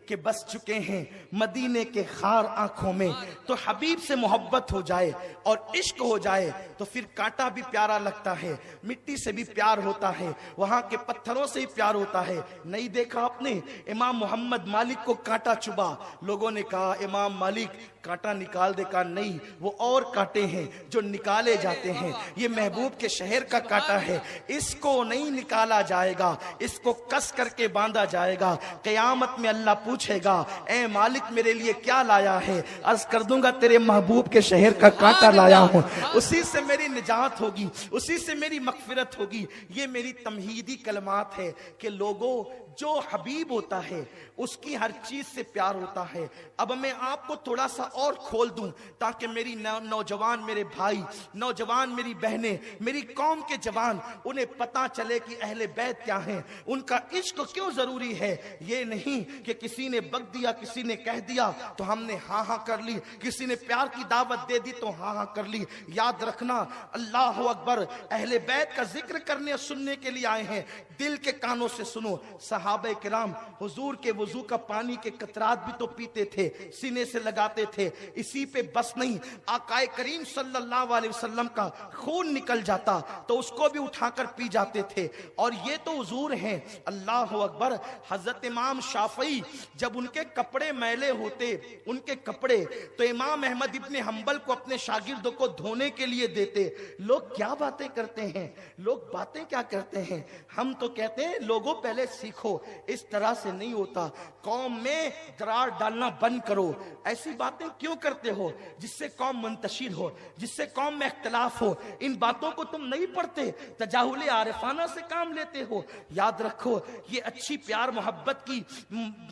के बस चुके हैं मदीने के खार आंखों में। तो हबीब से मोहब्बत हो जाए और इश्क हो जाए तो फिर कांटा भी प्यारा लगता है, मिट्टी से भी प्यार होता है, वहां के पत्थरों से ही प्यार होता है। नहीं देखा आपने इमाम मोहम्मद मालिक को कांटा चुभा, लोगों ने कहा इमाम मालिक कांटा निकाल दे। का नहीं, वो और कांटे हैं जो निकाले जाते हैं। ये महबूब के शहर का कांटा है, इसको नहीं निकाला जाएगा, इसको कस करके बांधा जाएगा। क़यामत में अल्लाह पूछेगा, ए मालिक मेरे लिए क्या लाया है? अर्ज कर दूंगा तेरे महबूब के शहर का कांटा लाया हूं, उसी से मेरी निजात होगी, उसी से मेरी मगफिरत होगी। ये मेरी तमहीदी कलमात है कि लोगों, जो हबीब होता है उसकी हर चीज से प्यार होता है। अब मैं आपको थोड़ा सा और खोल दूं ताकि मेरी नौजवान मेरे भाई, नौजवान मेरी बहनें, मेरी कौम के जवान, उन्हें पता चले कि अहले बैत क्या हैं, उनका इश्क क्यों जरूरी है। ये नहीं कि किसी ने बक दिया, किसी ने कह दिया तो हमने हाँ हाँ कर ली, किसी ने प्यार की दावत दे दी तो हाँ हाँ कर ली। याद रखना, अल्लाह अकबर, अहले बैत का जिक्र करने और सुनने के लिए आए हैं, दिल के कानों से सुनो। सहाबा किराम हुजूर के वजू का पानी के कतरात भी तो पीते थे, सीने से लगाते थे। इसी पे बस नहीं, आकाए करीम सल्लल्लाहु अलैहि वसल्लम का खून निकल जाता तो उसको भी उठाकर पी जाते थे। और ये तो हुजूर हैं, अल्लाह अकबर। हजरत इमाम शाफई जब उनके कपड़े मैले होते, उनके कपड़े, तो इमाम अहमद इब्ने हंबल को अपने शागिर्दों को धोने के लिए देते। लोग क्या बातें करते हैं, लोग बातें क्या करते हैं। हम तो कहते हैं लोगों पहले सीखो, इस तरह से नहीं होता। कौम में दरार डालना बंद करो। ऐसी बातें क्यों करते हो जिससे कौम मुंतशिर हो, जिससे कौम में इख्तिलाफ हो। इन बातों को तुम नहीं पढ़ते, तजाहुल आरिफाना से काम लेते हो। याद रखो, ये अच्छी प्यार मोहब्बत की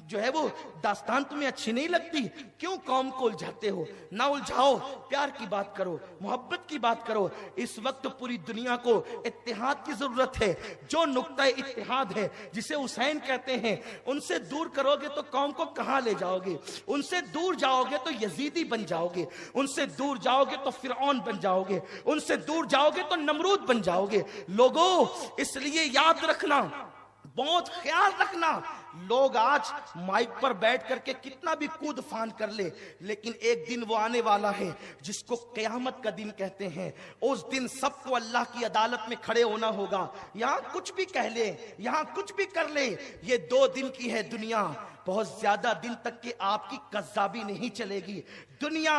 जो है वो दास्तान तुम्हें अच्छी नहीं लगती। क्यों कौम को उलझाते हो? ना उलझाओ, प्यार की बात करो, मोहब्बत की बात करो। इस वक्त पूरी दुनिया को इत्तेहाद की जरूरत है। जो नुक्ता इत्तेहाद है, जिसे हुसैन कहते हैं, उनसे दूर करोगे तो कौम को कहां ले जाओगे? उनसे दूर जाओगे तो यजीदी बन जाओगे, उनसे दूर जाओगे तो फिरौन बन जाओगे, उनसे दूर जाओगे तो नमरूद बन जाओगे। लोगों, इसलिए याद रखना, बहुत ख्याल रखना। लोग आज माइक पर बैठ करके कितना भी कूद फान कर ले, लेकिन एक दिन वो आने वाला है जिसको क़यामत का दिन कहते हैं। उस दिन सबको अल्लाह की अदालत में खड़े होना होगा। यहां कुछ भी कह ले, यहां कुछ भी कर ले, ये 2 दिन की है दुनिया। बहुत ज्यादा दिन तक के आपकी कज़्ज़ाबी नहीं चलेगी। दुनिया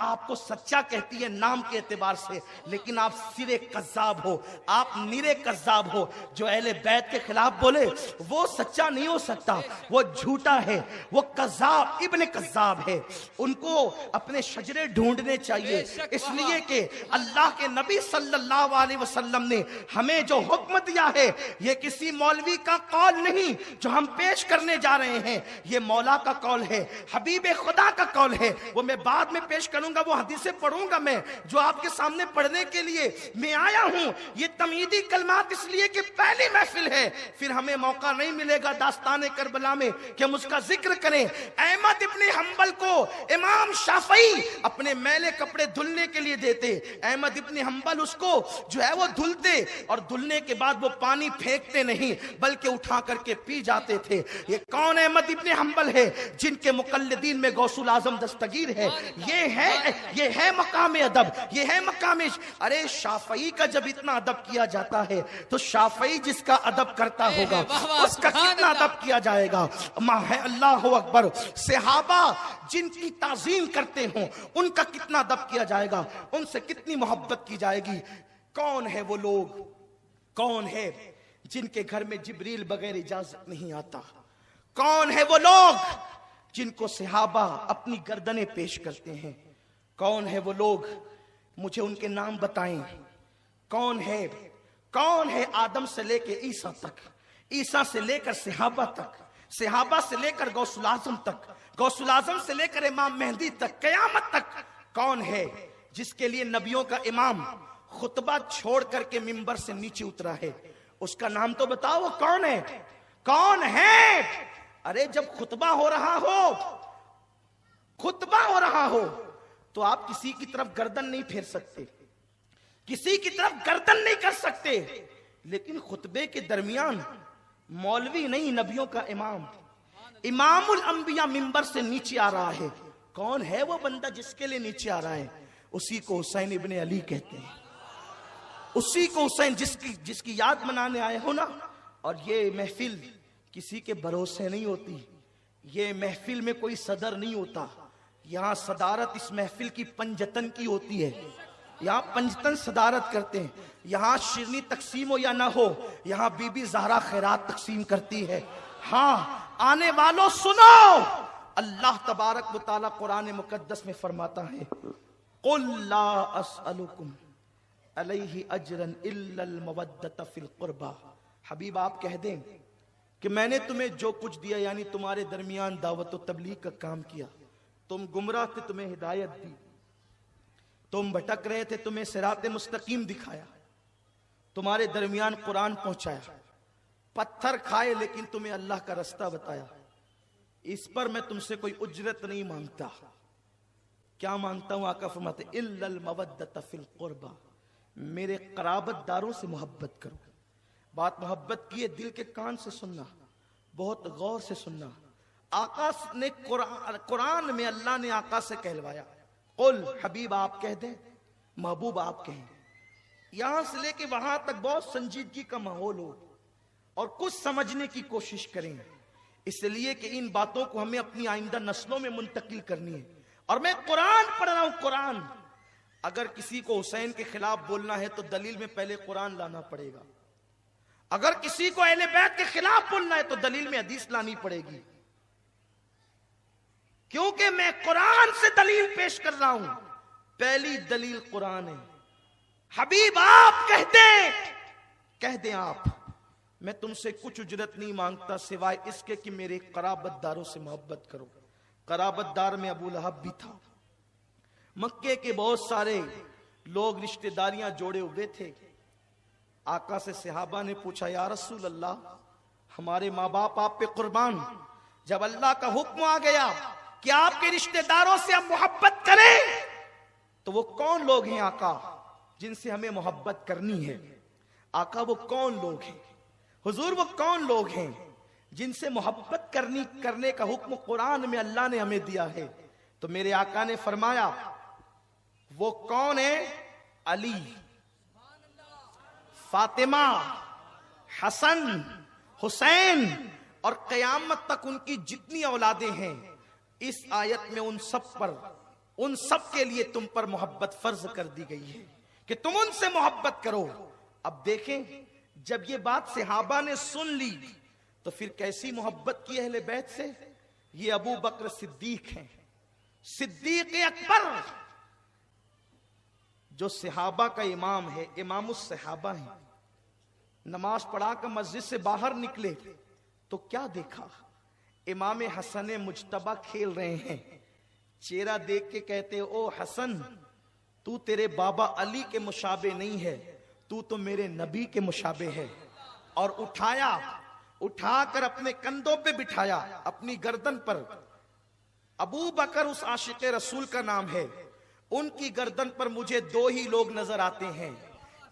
आपको सच्चा कहती है नाम के एतबार से, लेकिन आप सिरे कज़्ज़ाब हो, आप निरे कज़्ज़ाब हो। जो अहले बैत के खिलाफ बोले वो सच्चा नहीं हो सकता, वो झूठा है, वो कज़्ज़ाब इब्ने कज़्ज़ाब है। उनको अपने शजरे ढूंढने चाहिए, इसलिए कि अल्लाह के नबी सल्लल्लाहु अलैहि वसल्लम ने हमें जो हुक्म दिया है, ये किसी मौलवी का कौल नहीं जो हम पेश करने जा रहे हैं, ये मौला का कौल है, हबीब खुदा का कौल है। वो मैं बाद में पेश करूंगा, वो हदीसें पढ़ूंगा मैं, जो आपके सामने पढ़ने के लिए मैं आया हूं। ये तमीदी कलमात इसलिए कि पहली महफिल है, फिर हमें मौका नहीं मिलेगा दास्ताने करबला में कि हम उसका जिक्र करें। अहमद इब्ने हंबल को इमाम शाफई अपने मैले कपड़े धुलने के लिए देते। अहमद इब्ने हंबल उसको जो है वो धुलते, और धुलने के बाद वो पानी फेंकते नहीं बल्कि उठा करके पी जाते थे। ये कौन अहमद इब्ने हंबल है? जिनके मुकल्लिदीन में गौसुल आजम दस्तगीर है। ये है मकाम अदब, ये है मकाम। अरे शाफई का जब इतना अदब किया जाता है तो शाफई जिसका अदब करता होगा उसका कितना अदब किया जाएगा। अल्लाह अकबर। सहाबा जिनकी ताजीम करते हो उनका कितना अदब किया जाएगा, उनसे कितनी मोहब्बत की जाएगी। कौन है वो लोग, कौन है जिनके घर में जिब्रील बगैर इजाजत नहीं आता? कौन है वो लोग जिनको सहाबा अपनी गर्दनें पेश करते हैं? कौन है वो लोग, मुझे उनके नाम बताएं। कौन है आदम से लेकर ईसा तक, ईसा से लेकर सहाबा तक, सहाबा से लेकर गौसुल आजम तक, गौसुल आजम से लेकर इमाम मेहदी तक, कयामत तक? कौन है जिसके लिए नबियों का इमाम खुतबा छोड़ करके मिंबर से नीचे उतरा है? उसका नाम तो बताओ, वो कौन है? कौन है? अरे जब खुतबा हो रहा हो तो आप किसी की तरफ गर्दन नहीं फेर सकते, किसी की तरफ गर्दन नहीं कर सकते, लेकिन खुतबे के दरमियान मौलवी नहीं, नबियों का इमाम, इमामुल अंबिया मिंबर से नीचे आ रहा है। कौन है वो बंदा जिसके लिए नीचे आ रहा है? उसी को हुसैन इब्ने अली कहते हैं, उसी को हुसैन जिसकी याद मनाने आए हो ना। और ये महफिल किसी के भरोसे नहीं होती, ये महफिल में कोई सदर नहीं होता। यहाँ सदारत इस महफिल की पंजतन की होती है, यहाँ पंजतन सदारत करते हैं। यहाँ शिरनी तकसीम हो या ना हो, यहाँ बीबी ज़हरा खैरात तकसीम करती है। हाँ, आने वालों सुनो, अल्लाह तबारक व तआला कुरान मुकद्दस में फरमाता है, कुल ला अस्अलुकुम अलैहि अजरन इल्लल मवद्दत फिल कुर्बा। हबीब आप कह दें कि मैंने तुम्हें जो कुछ दिया, यानी तुम्हारे दरमियान दावत व तबलीग का काम किया, तुम गुमराह थे तुम्हें हिदायत दी, तुम भटक रहे थे तुम्हें सिराते मुस्तकीम दिखाया, तुम्हारे दरमियान कुरान पहुंचाया, पत्थर खाए लेकिन तुम्हें अल्लाह का रास्ता बताया। इस पर मैं तुमसे कोई उजरत नहीं मांगता। क्या मांगता हूं? आका फरमाते इल्लल मवद्दत फिल कुर्बा, मेरे कराबतदारों से मोहब्बत करो। बात मोहब्बत की है, दिल के कान से सुनना, बहुत गौर से सुनना। आका ने कुरान में अल्लाह ने आका से कहलवाया, कुल हबीब आप कह दें, महबूब आप कहें। यहां से लेके वहां तक बहुत संजीदगी का माहौल हो और कुछ समझने की कोशिश करें, इसलिए कि इन बातों को हमें अपनी आइंदा नस्लों में मुंतकिल करनी है। और मैं कुरान पढ़ रहा हूं, कुरान। अगर किसी को हुसैन के खिलाफ बोलना है तो दलील में पहले कुरान लाना पड़ेगा। अगर किसी को अहले बैत के खिलाफ बोलना है तो दलील में हदीस लानी पड़ेगी, क्योंकि मैं कुरान से दलील पेश कर रहा हूं। पहली दलील कुरान है। हबीब आप कह दें आप, मैं तुमसे कुछ उजरत नहीं मांगता सिवाय इसके कि मेरे कराबतदारों से मोहब्बत करो। कराबतदार में अबू लहब भी था। मक्के के बहुत सारे लोग रिश्तेदारियां जोड़े हुए थे। आका से सहाबा ने पूछा, या रसूल अल्लाह, हमारे माँ बाप आप पे कुर्बान, जब अल्लाह का हुक्म आ गया कि आपके रिश्तेदारों से हम मोहब्बत करें, तो वो कौन लोग हैं आका जिनसे हमें मोहब्बत करनी है? आका वो कौन लोग हैं? हुजूर वो कौन लोग हैं जिनसे मोहब्बत करने का हुक्म कुरान में अल्लाह ने हमें दिया है? तो मेरे आका ने फरमाया, वो कौन है? अली, फातिमा, हसन, हुसैन और कयामत तक उनकी जितनी औलादें हैं। इस आयत में उन सब के लिए तुम पर मोहब्बत फर्ज कर दी गई है कि तुम उनसे मोहब्बत करो। अब देखें, जब ये बात सहाबा ने सुन ली तो फिर कैसी मोहब्बत की अहले बैत से। ये अबू बकर सिद्दीक हैं, सिद्दीक अकबर, जो सहाबा का इमाम है, इमामुस सहाबा है। नमाज पढ़ा कर मस्जिद से बाहर निकले तो क्या देखा? इमाम हसन मुजतबा खेल रहे हैं। चेहरा देख के कहते, ओ हसन, तू तेरे बाबा अली के मुशाबे नहीं है, तू तो मेरे नबी के मुशाबे है। और उठाकर अपने कंधों पे बिठाया, अपनी गर्दन पर। अबू बकर उस आशिक रसूल का नाम है। उनकी गर्दन पर मुझे दो ही लोग नजर आते हैं,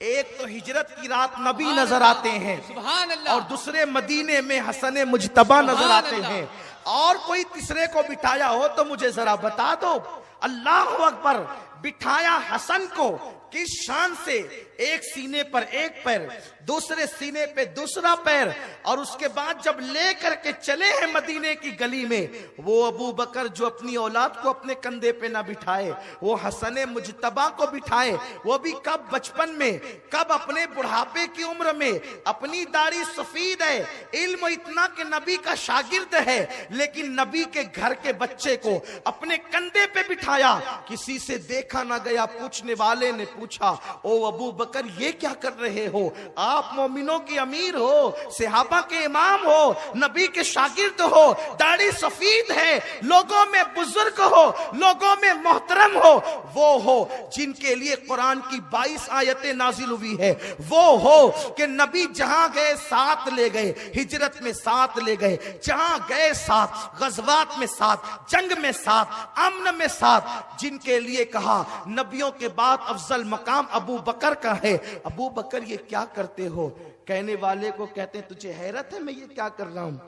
एक तो हिजरत की रात नबी नजर आते हैं, सुभान अल्लाह, और दूसरे मदीने में हसन मुजतबा नजर आते हैं। और कोई तीसरे को बिठाया हो तो मुझे जरा बता दो। अल्लाह अकबर। बिठाया हसन को किस शान से, एक सीने पर एक पैर, दूसरे सीने पे दूसरा पैर, और उसके बाद जब ले करके चले हैं मदीने की गली में, वो अबू बकर जो अपनी औलाद को अपने कंधे पे ना बिठाए, वो हसन मुजतबा को बिठाए। वो भी कब? बचपन में। कब? अपने बुढ़ापे की उम्र में। अपनी दाढ़ी सफेद है, इल्म इतना कि नबी का शागिर्द है, लेकिन नबी के घर के बच्चे को अपने कंधे पे बिठाया। किसी से देखा ना गया। पूछने वाले ने पूछा, ओ अबू बकर, ये क्या कर रहे हो? आप मोमिनों की अमीर हो, सहाबा के इमाम हो, नबी के शागिर्द हो, दाढ़ी सफेद है, लोगों में बुजुर्ग हो, लोगों में मोहतरम हो, वो हो जिनके लिए कुरान की 22 आयतें नाजिल हुई है। वो हो कि नबी जहां गए साथ ले गए, हिजरत में साथ ले गए, जहां गए साथ, गजवात में साथ, जंग में साथ, अमन में साथ। जिनके लिए कहा नबियों के बाद अफजल मकाम अबू बकर का है। अबू बकर, ये क्या करते हो? कहने वाले को कहते हैं, तुझे हैरत है मैं ये क्या कर रहा हूं?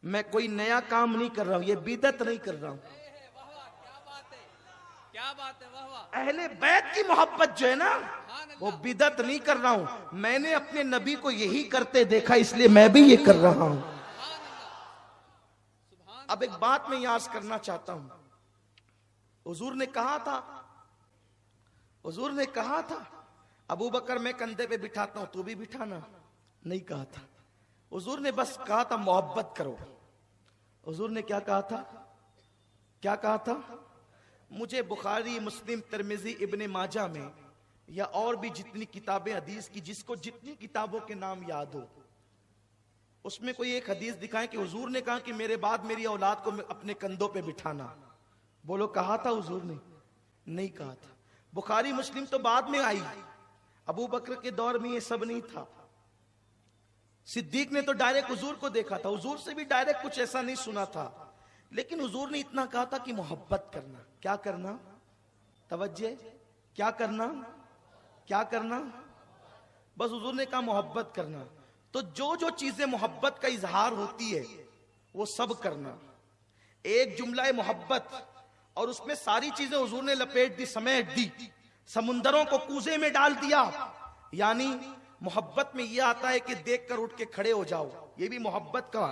मैं कोई नया काम नहीं कर रहा हूं, ये बिदअत नहीं कर रहा हूं। क्या बात है, वाह वाह। अहले बैत की मोहब्बत जो है ना, वो बिदअत नहीं कर रहा हूं। मैंने अपने नबी को यही करते देखा, इसलिए मैं भी ये कर रहा हूं। अब एक बात मैं याद करना चाहता हूं। हुजूर ने कहा था अबू बकर, मैं कंधे पे बिठाता हूं, तू भी बिठाना। नहीं कहा था। हुजूर ने बस कहा था मोहब्बत करो। हुजूर ने क्या कहा था? मुझे बुखारी, मुस्लिम, तिरमिजी, इब्ने माजा में या और भी जितनी किताबें हदीस की, जिसको जितनी किताबों के नाम याद हो, उसमें कोई एक हदीस दिखाएं कि हुजूर ने कहा कि मेरे बाद मेरी औलाद को अपने कंधों पे बिठाना। बोलो, कहा था हुजूर ने? नहीं कहा था। बुखारी मुस्लिम तो बाद में आई, अबू बकर के दौर में ये सब नहीं था। सिद्दीक ने तो डायरेक्ट हुजूर को देखा था, हुजूर से भी डायरेक्ट कुछ ऐसा नहीं सुना था, लेकिन हुजूर ने इतना कहा था कि मोहब्बत करना। क्या करना? तवज्जे, क्या करना? बस हुजूर ने कहा मोहब्बत करना। तो जो जो चीजें मोहब्बत का इजहार होती है वो सब करना। एक जुमला मोहब्बत और उसमें सारी चीजें हुजूर ने लपेट दी, समेट दी, समुंदरों को कूजे में डाल दिया। यानी मोहब्बत में यह आता है कि देख कर उठ के खड़े हो जाओ, ये भी मोहब्बत का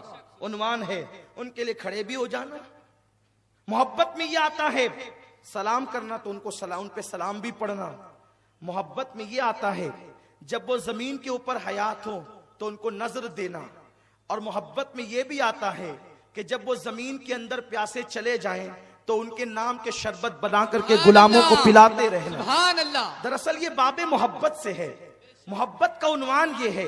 उन्वान है, उनके लिए खड़े भी हो जाना। मोहब्बत में यह आता है सलाम करना तो उनको सलाम, उन पे सलाम भी पढ़ना। मोहब्बत में यह आता है जब वो जमीन के ऊपर हयात हो तो उनको नजर देना। और मोहब्बत में यह भी आता है कि जब वो जमीन के अंदर प्यासे चले जाएं तो उनके नाम के शरबत बना करके गुलामों को पिलाते रहना। सुभान अल्लाह। दरअसल ये बाबे मोहब्बत से है। मोहब्बत का उन्वान ये है,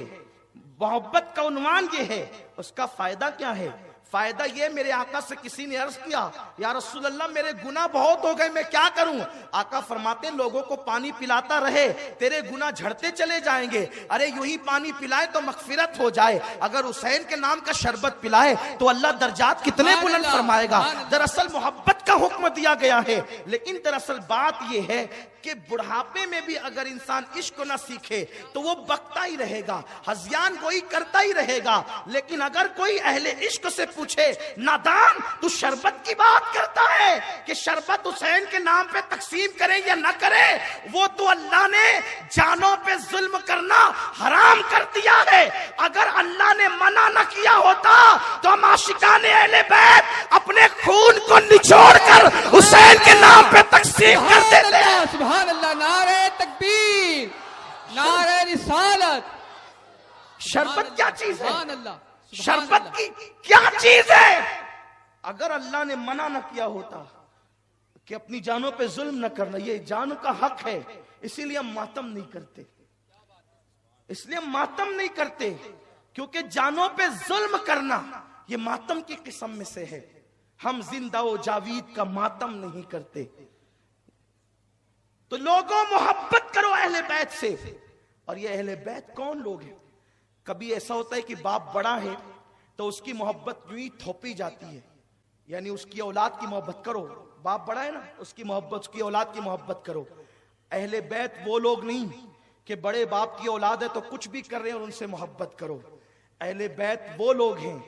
मोहब्बत का उन्वान ये है। उसका फायदा क्या है? फायदा ये, मेरे आका से किसी ने अर्ज किया, या रसूल अल्लाह मेरे गुनाह बहुत हो गए, मैं क्या करूं? आका फरमाते लोगों को पानी पिलाता रहे, तेरे गुनाह झड़ते चले जाएंगे। अरे यूं ही पानी पिलाए तो मगफिरत हो जाए, अगर हुसैन के नाम का शरबत पिलाए तो अल्लाह दर्जात कितने बुलंद फरमाएगा। दरअसल मोहब्बत का हुक्म दिया गया है। लेकिन दरअसल बात यह है कि बुढ़ापे में भी अगर इंसान इश्क ना सीखे तो वो बकता ही रहेगा, हज़ियान कोई करता ही रहेगा। लेकिन अगर कोई अहले इश्क से पूछे, नादान तू शरबत की बात करता है कि शरबत हुसैन के नाम पे तकसीम करें या ना करें, वो तो अल्लाह ने जानों पे जुल्म करना हराम कर दिया है। अगर अल्लाह ने मना न किया होता तो हम आशिकाने अहले बैत अपने खून को निचोड़ कर हुसैन के नाम पे तकसीम कर देते हैं। सुभान अल्लाह। नारे तकबीर, नारे रिसालत। शरबत क्या चीज है? सुभान अल्लाह। शरबत की क्या चीज है? अगर अल्लाह ने मना न किया होता कि अपनी जानों पे जुल्म न करना, ये जान का हक है, इसीलिए हम मातम नहीं करते। इसलिए हम मातम नहीं करते क्योंकि जानों पे जुल्म करना ये मातम की किस्म में से है। हम जिंदा व जावीद का मातम नहीं करते। तो लोगों मोहब्बत करो अहले बैत से। और ये अहले बैत कौन लोग हैं? कभी ऐसा होता है कि बाप बड़ा है तो उसकी मोहब्बत यूं ही थोपी जाती है, यानी उसकी औलाद की मोहब्बत करो। बाप बड़ा है ना, उसकी मोहब्बत, उसकी औलाद की मोहब्बत करो। अहले बैत वो लोग नहीं कि बड़े बाप की औलाद है तो कुछ भी कर रहे हैं और उनसे मोहब्बत करो। अहले बैत वो लोग हैं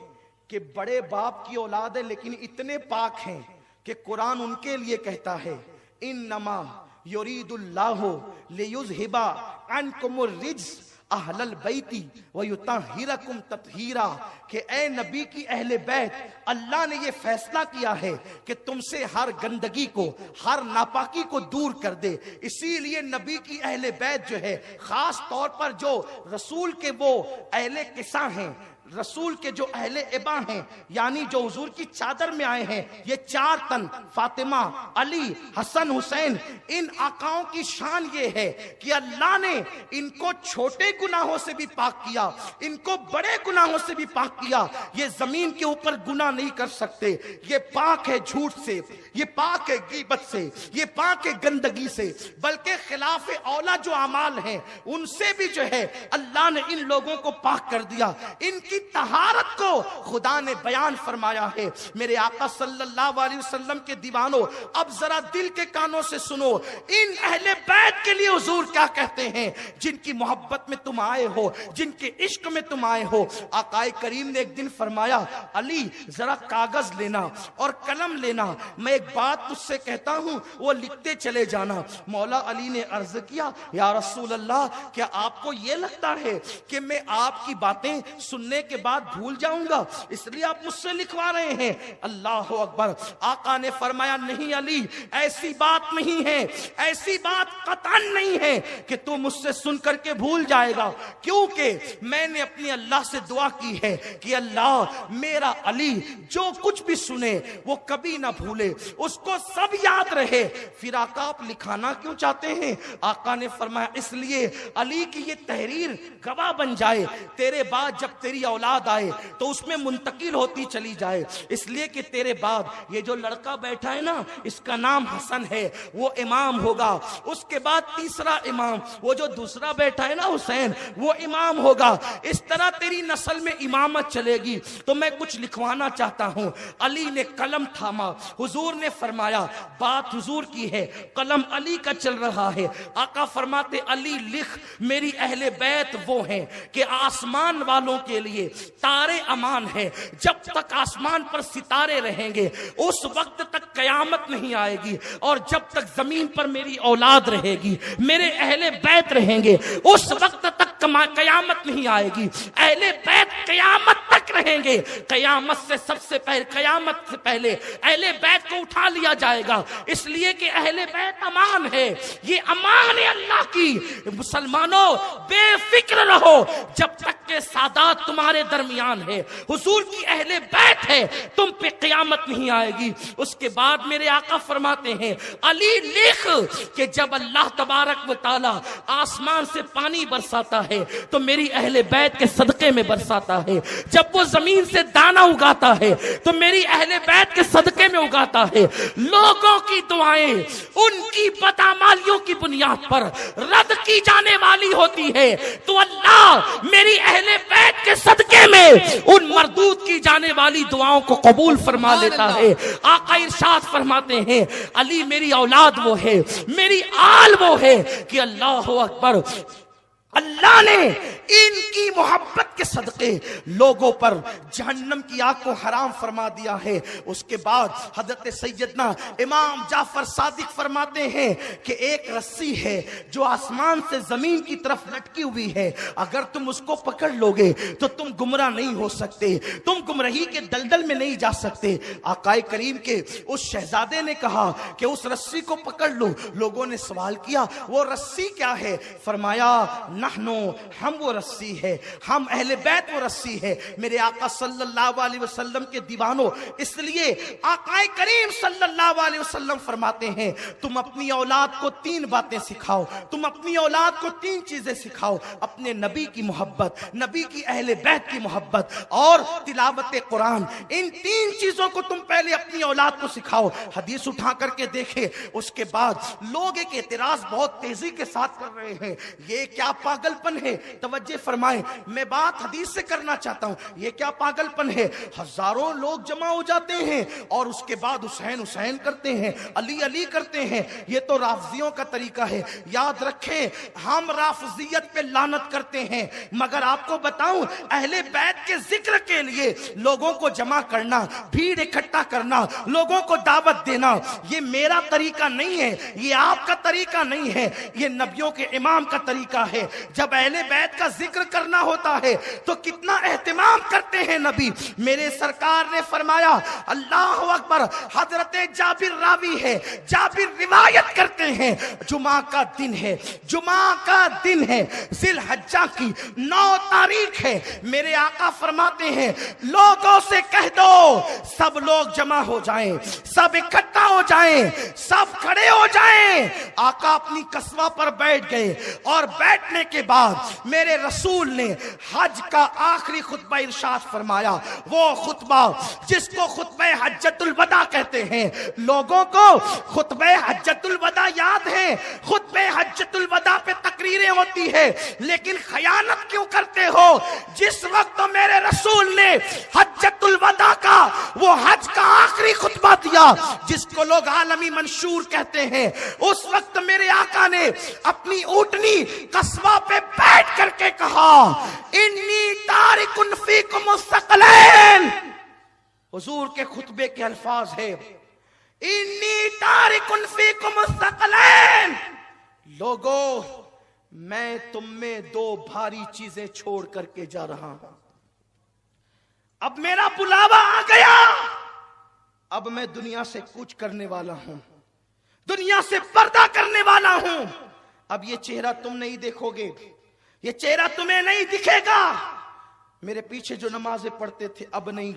कि बड़े बाप की औलाद है लेकिन इतने पाक हैं कि कुरान उनके लिए कहता है, इन्नमा युरीदुल्लाहु लियुज़हिबा अन्कुमुर रिज्स अहलल बैती व युतहिरकुम तत्हीरा। कि ए नबी की अहले बैत, अल्लाह ने ये फैसला किया है कि तुमसे हर गंदगी को, हर नापाकी को दूर कर दे। इसीलिए नबी की अहले बैत जो है, खास तौर पर जो रसूल के वो अहले किसा हैं, रसूल के जो अहले इबा हैं, यानी जो हुजूर की चादर में आए हैं, ये चार तन फातिमा, अली, हसन, हुसैन, इन आकाओं की शान ये है कि अल्लाह ने इनको छोटे गुनाहों से भी पाक किया, इनको बड़े गुनाहों से भी पाक किया। ये जमीन के ऊपर गुनाह नहीं कर सकते। ये पाक है झूठ से, ये पाक है गीबत से, ये पाक है गंदगी से, बल्कि खिलाफ औला जो अमाल हैं उनसे भी जो है अल्लाह ने इन लोगों को पाक कर दिया। इनकी तहारत को खुदा ने बयान फरमाया है। मेरे आका सल्लल्लाहु अलैहि वसल्लम के दीवानों, अब जरा दिल के कानों से सुनो, इन अहले बैत के लिए हुजूर क्या कहते हैं, जिनकी मोहब्बत में तुम आए हो, जिनके इश्क में तुम आए हो। आकाए करीम ने एक दिन फरमाया, अली जरा कागज लेना और कलम लेना, मैं एक बात तुझसे कहता हूं, वो लिखते चले जाना। मौला अली ने अर्ज किया, या रसूल अल्लाह, क्या आपको यह लगता है कि मैं आपकी बातें सुनने के बाद भूल जाऊंगा, इसलिए आप मुझसे लिखवा रहे हैं? अल्लाह अकबर। आका ने फरमाया, नहीं अली, ऐसी बात नहीं है, ऐसी बात कतन नहीं है कि तू मुझसे सुन करके भूल जाएगा, क्योंकि मैंने अपनी अल्लाह से दुआ की है कि अल्लाह मेरा अली जो कुछ भी सुने वो कभी ना भूले, उसको सब याद रहे। फिर आका आप लिखाना क्यों चाहते हैं? आका ने फरमाया, इसलिए अली की ये तहरीर गवाह बन जाए, तेरे बाद जब तेरी औलाद आए तो उसमें मुंतकिल होती चली जाए। इसलिए कि तेरे बाद ये जो लड़का बैठा है ना, इसका नाम हसन है, वो इमाम होगा। उसके बाद तीसरा इमाम, वो जो दूसरा बैठा है ना हुसैन, वो इमाम होगा। इस तरह तेरी नस्ल में इमामत चलेगी। तो मैं कुछ लिखवाना चाहता हूं। अली ने कलम थामा, हुजूर ने फरमाया बात हुजूर की है, कलम अली का चल रहा है। आका फरमाते अली लिख, मेरी अहले बैत वो हैं कि आसमान वालों के लिए तारे अमान है। जब तक आसमान पर सितारे रहेंगे उस वक्त तक कयामत नहीं आएगी, और जब तक जमीन पर मेरी औलाद रहेगी, मेरे अहले बैत रहेंगे, उस वक्त तक कयामत नहीं आएगी। अहले बैत कयामत तक रहेंगे। कयामत से पहले अहले बैत को उठा लिया जाएगा, इसलिए कि अहले बैत अमान है। ये अमान है अल्लाह की। मुसलमानों बेफिक्र रहो जब तक के सादात तुम्हारे दरमियान है, हुजूर की अहले बैत है, तुम पे कयामत नहीं आएगी। उसके बाद मेरे आका फरमाते हैं अली लिख कि जब अल्लाह तबारक व तआला आसमान से पानी बरसाता है तो मेरी अहले बैत के सदके में बरसाता है। जब वो जमीन से दाना उगाता है तो मेरी अहले बैत के सदके में उगाता है। लोगों की दुआएं उनकी बदअमालियों की बुनियाद पर रद्द की जाने वाली होती है, तो अल्लाह मेरी अहले बैत के सदके में उन मरदूद की जाने वाली दुआओं को कबूल फरमा लेता है। आका इरशाद फरमाते हैं अली मेरी औलाद वो है, मेरी आल वो है कि अल्लाह अकबर, अल्लाह ने इनकी मोहब्बत के सदके लोगों पर जहन्नम की आग को हराम फरमा दिया है। उसके बाद हजरत सैयदना इमाम जाफर सादिक फरमाते हैं कि एक रस्सी है जो आसमान से जमीन की तरफ लटकी हुई है, अगर तुम उसको पकड़ लोगे तो तुम गुमराह नहीं हो सकते, तुम गुमराही के दलदल में नहीं जा सकते। आकाए करीम के उस शहजादे ने कहा कि उस रस्सी को पकड़ लो। लोगों ने सवाल किया वो रस्सी क्या है? फरमाया नहनो, हम वो रस्सी है, हम अहले बैत वो रस्सी है। मेरे आका सल्लल्लाहु अलैहि वसल्लम के दीवानों, इसलिए आकाए करीम सल्लल्लाहु अलैहि वसल्लम फरमाते हैं तुम अपनी औलाद को 3 बातें सिखाओ, तुम अपनी औलाद को 3 चीजें सिखाओ, अपने नबी की मोहब्बत, नबी की अहले बैत की मोहब्बत और तिलावत कुरान। इन 3 चीजों को तुम पहले अपनी औलाद को सिखाओ। हदीस उठा करके देखे, उसके बाद लोग एक एतराज बहुत तेजी के साथ कर रहे हैं, ये क्या पागलपन है? तवज्जो फरमाएं, मैं बात हदीस से करना चाहता हूं, ये क्या पागलपन है? हजारों लोग जमा हो जाते हैं और उसके बाद हुसैन हुसैन करते हैं, अली अली करते हैं। ये तो राफजियों का तरीका है। याद रखें हम राफजियत पे लानत करते हैं, मगर आपको बताऊं अहले बैत के जिक्र के लिए लोगों को जमा करना, भीड़ इकट्ठा करना, लोगों को दावत देना, ये मेरा तरीका नहीं है, ये आपका तरीका नहीं है, ये नबियों के इमाम का तरीका है। जब अहले बैत का जिक्र करना होता है तो कितना एहतिमाम करते हैं नबी। मेरे सरकार ने फरमाया अल्लाह अकबर, हजरत जाबिर रावी है, जाबिर रिवायत करते हैं जुमा का दिन है, जुमा का दिन है, जिलहज्जा की 9 तारीख है। मेरे आका फरमाते हैं लोगों से कह दो सब लोग जमा हो जाएं, सब इकट्ठा हो जाएं, सब खड़े हो जाएं। आका अपनी कस्बा पर बैठ गए और बैठने के बाद मेरे रसूल ने हज का आखिरी खुतबा इरशाद फरमाया, वो खुतबा जिसको खुतबा हज्जतुल वदा कहते हैं। लोगों को खुतबा हज्जतुल वदा याद है, खुतबा हज्जतुल वदा पे तकरीरें होती है, लेकिन खयानत क्यों करते हो? जिस वक्त मेरे रसूल ने हज्जतुल वदा का वो हज का आखिरी खुतबा दिया जिसको लोग आलमी मंशूर कहते हैं, उस वक्त मेरे आका ने अपनी ऊँटनी कस्बा पे बैठ करके कहा इन्नी तारिकुन फीकुम मुस्तक़लैन। हुजूर के खुतबे के अल्फाज है इन्नी तारिकुन फीकुम मुस्तक़लैन। लोगों मैं तुम में 2 भारी चीजें छोड़ करके जा रहा हूं। अब मेरा बुलावा आ गया, अब मैं दुनिया से कूच करने वाला हूं, दुनिया से पर्दा करने वाला हूं। अब ये चेहरा तुम नहीं देखोगे, ये चेहरा तुम्हें नहीं दिखेगा। मेरे पीछे जो नमाजें पढ़ते थे अब नहीं,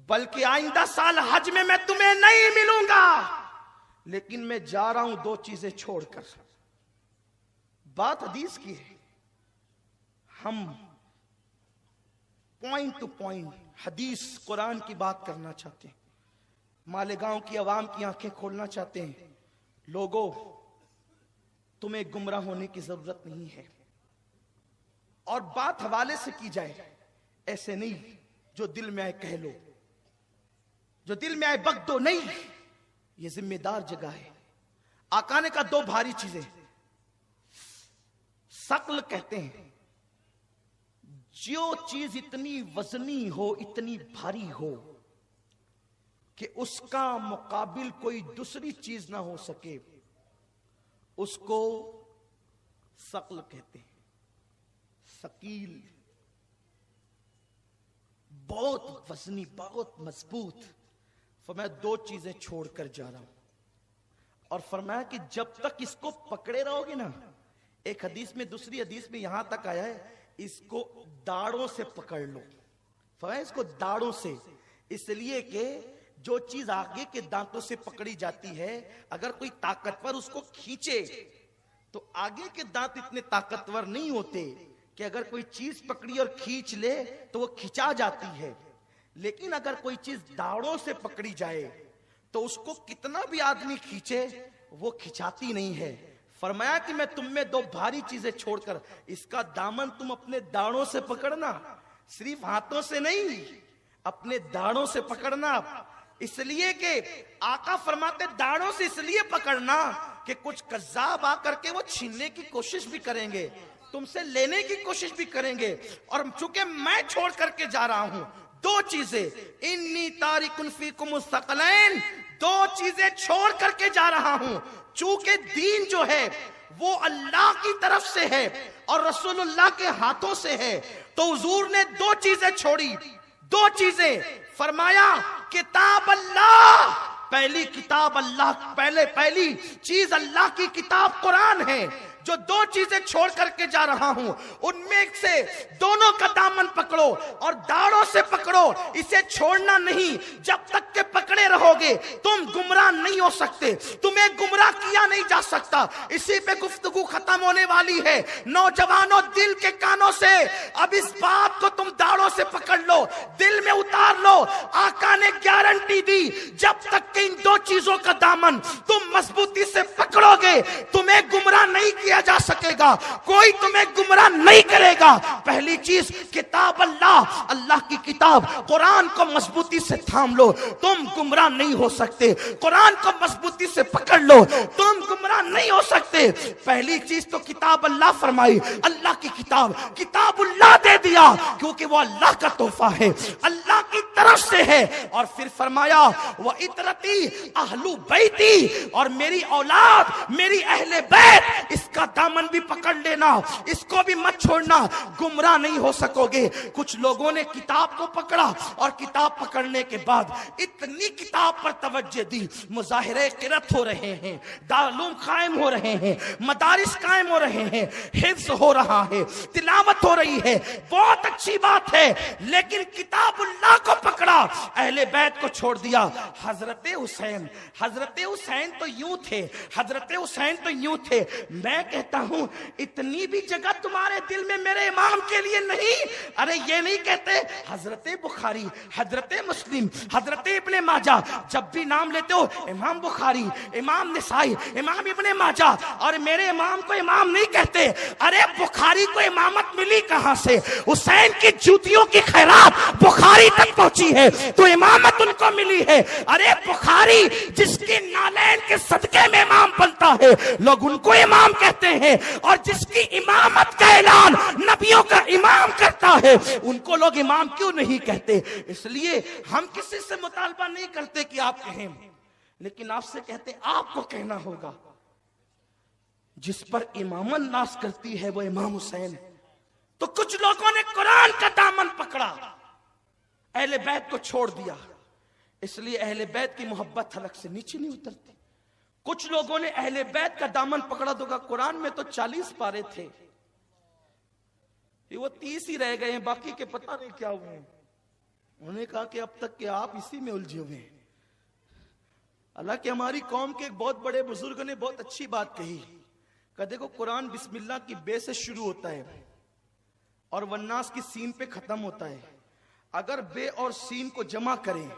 बल्कि आइंदा साल हज में मैं तुम्हें नहीं मिलूंगा, लेकिन मैं जा रहा हूं 2 चीजें छोड़कर। बात हदीस की है, हम पॉइंट टू पॉइंट हदीस कुरान की बात करना चाहते हैं, मालेगांव की आवाम की आंखें खोलना चाहते हैं। लोगों तुम्हें गुमराह होने की जरूरत नहीं है, और बात हवाले से की जाए, ऐसे नहीं जो दिल में आए कह लो। जो दिल में आए बक दो नहीं, ये जिम्मेदार जगह है। आका ने कहा दो भारी चीजें, शकल कहते हैं जो चीज इतनी वजनी हो, इतनी भारी हो कि उसका मुकाबिल कोई दूसरी चीज ना हो सके, उसको शकल कहते हैं। शकील, बहुत वजनी, बहुत मजबूत। फरमाया दो चीजें छोड़कर जा रहा हूं, और फरमाया कि जब तक इसको पकड़े रहोगे ना, एक हदीस में, दूसरी हदीस में यहां तक आया है, इसको दाढ़ों से पकड़ लो। फरमाया इसको दाढ़ों से, इसलिए कि जो चीज आगे के दांतों से पकड़ी जाती है, अगर कोई ताकतवर उसको खींचे तो आगे के दांत इतने ताकतवर नहीं होते कि अगर कोई चीज पकड़ी और खींच ले तो वो खिंचा जाती है। लेकिन अगर कोई चीज दाढ़ों से पकड़ी जाए तो उसको कितना भी आदमी खींचे वो खिंचाती नहीं है। फरमाया कि मैं तुम में दो भारी चीजें छोड़कर, इसका दामन तुम अपने दाढ़ों से पकड़ना, सिर्फ हाथों से नहीं, अपने दाढ़ों से पकड़ना। इसलिए कि आका फरमाते दाढ़ों से इसलिए पकड़ना कि कुछ कज्जाब आकर के वो छीनने की कोशिश भी करेंगे, तुमसे लेने की कोशिश भी करेंगे। और चूंकि मैं छोड़ करके जा रहा हूं दो चीजें, इन्नी तारिकुन फीकुम सकलैन, दो चीजें छोड़ करके जा रहा हूं। चूंकि दीन जो है वो अल्लाह की तरफ से है और रसूलुल्लाह के हाथों से है, तो हुजूर ने दो चीजें छोड़ी। दो चीजें फरमाया, किताब अल्लाह, पहली किताब अल्लाह, पहली चीज अल्लाह की किताब कुरान है। जो दो चीजें छोड़ करके जा रहा हूं उनमें से दोनों का दामन पकड़ो और दाढ़ों से पकड़ो, इसे छोड़ना नहीं। जब तक के पकड़े रहोगे तुम गुमराह नहीं हो सकते, तुम्हें गुमराह किया नहीं जा सकता। इसी पे गुफ्तगू खत्म होने वाली है। नौजवानों, दिल के कानों से अब इस बात को तुम दाढ़ों से पकड़ लो, दिल में उतार लो। आका ने गारंटी दी, जब तक के इन दो चीजों का दामन तुम मजबूती से पकड़ोगे तुम्हें गुमराह नहीं किया जा सकेगा, कोई तुम्हें गुमराह नहीं करेगा। पहली चीज किताब अल्लाह, अल्लाह की किताब कुरान को मजबूती से थाम लो, तुम गुमराह नहीं हो सकते। कुरान को मजबूती से पकड़ लो, तुम गुमराह नहीं हो सकते। पहली चीज तो किताब अल्लाह फरमाई, अल्लाह की किताब, किताबुल्लाह दे दिया क्योंकि वो अल्लाह का तोहफा है, अल्लाह की तरफ से है। और फिर फरमाया वह इतरती अहलु बैती, और मेरी औलाद, मेरी अहले बैत, इसका दामन भी पकड़ लेना, इसको भी मत छोड़ना, गुमराह नहीं हो सकोगे। कुछ लोगों ने किताब को पकड़ा और किताब पकड़ने के बाद इतनी किताब पर तवज्जो दी, मुजाहिरे किरत हो रहे हैं, दारुल कायम हो रहे हैं, मदारिस कायम हो रहे हैं, हिफ्ज हो रहा है, तिलावत हो रही है, बहुत अच्छी बात है। लेकिन किताबुल्लाह को पकड़ा, अहले बैत को छोड़ दिया। हजरत हुसैन तो यूं थे, हजरत हुसैन तो यूं थे। मैं कहता हूं इतनी भी जगह तुम्हारे दिल में मेरे इमाम के लिए नहीं। अरे ये नहीं कहते हजरत बुखारी, हजरत मुस्लिम, हजरत इब्ने माजा, जब भी नाम लेते हो इमाम बुखारी, इमाम निसाई, इमाम इब्ने माजा, और मेरे इमाम को इमाम नहीं कहते। अरे बुखारी को इमामत मिली कहां से? हुसैन की जूतियों की खैरात बुखारी तक पहुंची है तो इमामत उनको मिली है। अरे बुखारी जिसकी नालैन के सदके में इमाम बनता है लोग उनको इमाम कहते हैं, और जिसकी इमामत का ऐलान नबियों का इमाम करता है उनको लोग इमाम क्यों नहीं कहते? इसलिए हम किसी से मुतालबा नहीं करते कि आप कहें, लेकिन आपसे कहते आपको कहना होगा। जिस पर इमामत नाज करती है वो इमाम हुसैन। तो कुछ लोगों ने कुरान का दामन पकड़ा, अहले बैत को छोड़ दिया, इसलिए अहले बैत की मोहब्बत हलक से नीचे नहीं उतरती। कुछ लोगों ने अहले बैत का दामन पकड़ा तो कुरान में तो 40 पारे थे, वो 30 ही रह गए हैं, बाकी के पता नहीं क्या हुए। उन्होंने कहा कि अब तक के आप इसी में उलझे हुए हैं। हालांकि हमारी कौम के एक बहुत बड़े बुजुर्ग ने बहुत अच्छी बात कही, कहा देखो कुरान बिस्मिल्लाह की बे से शुरू होता है और वन्नास की सीन पे खत्म होता है। अगर बे और सीन को जमा करें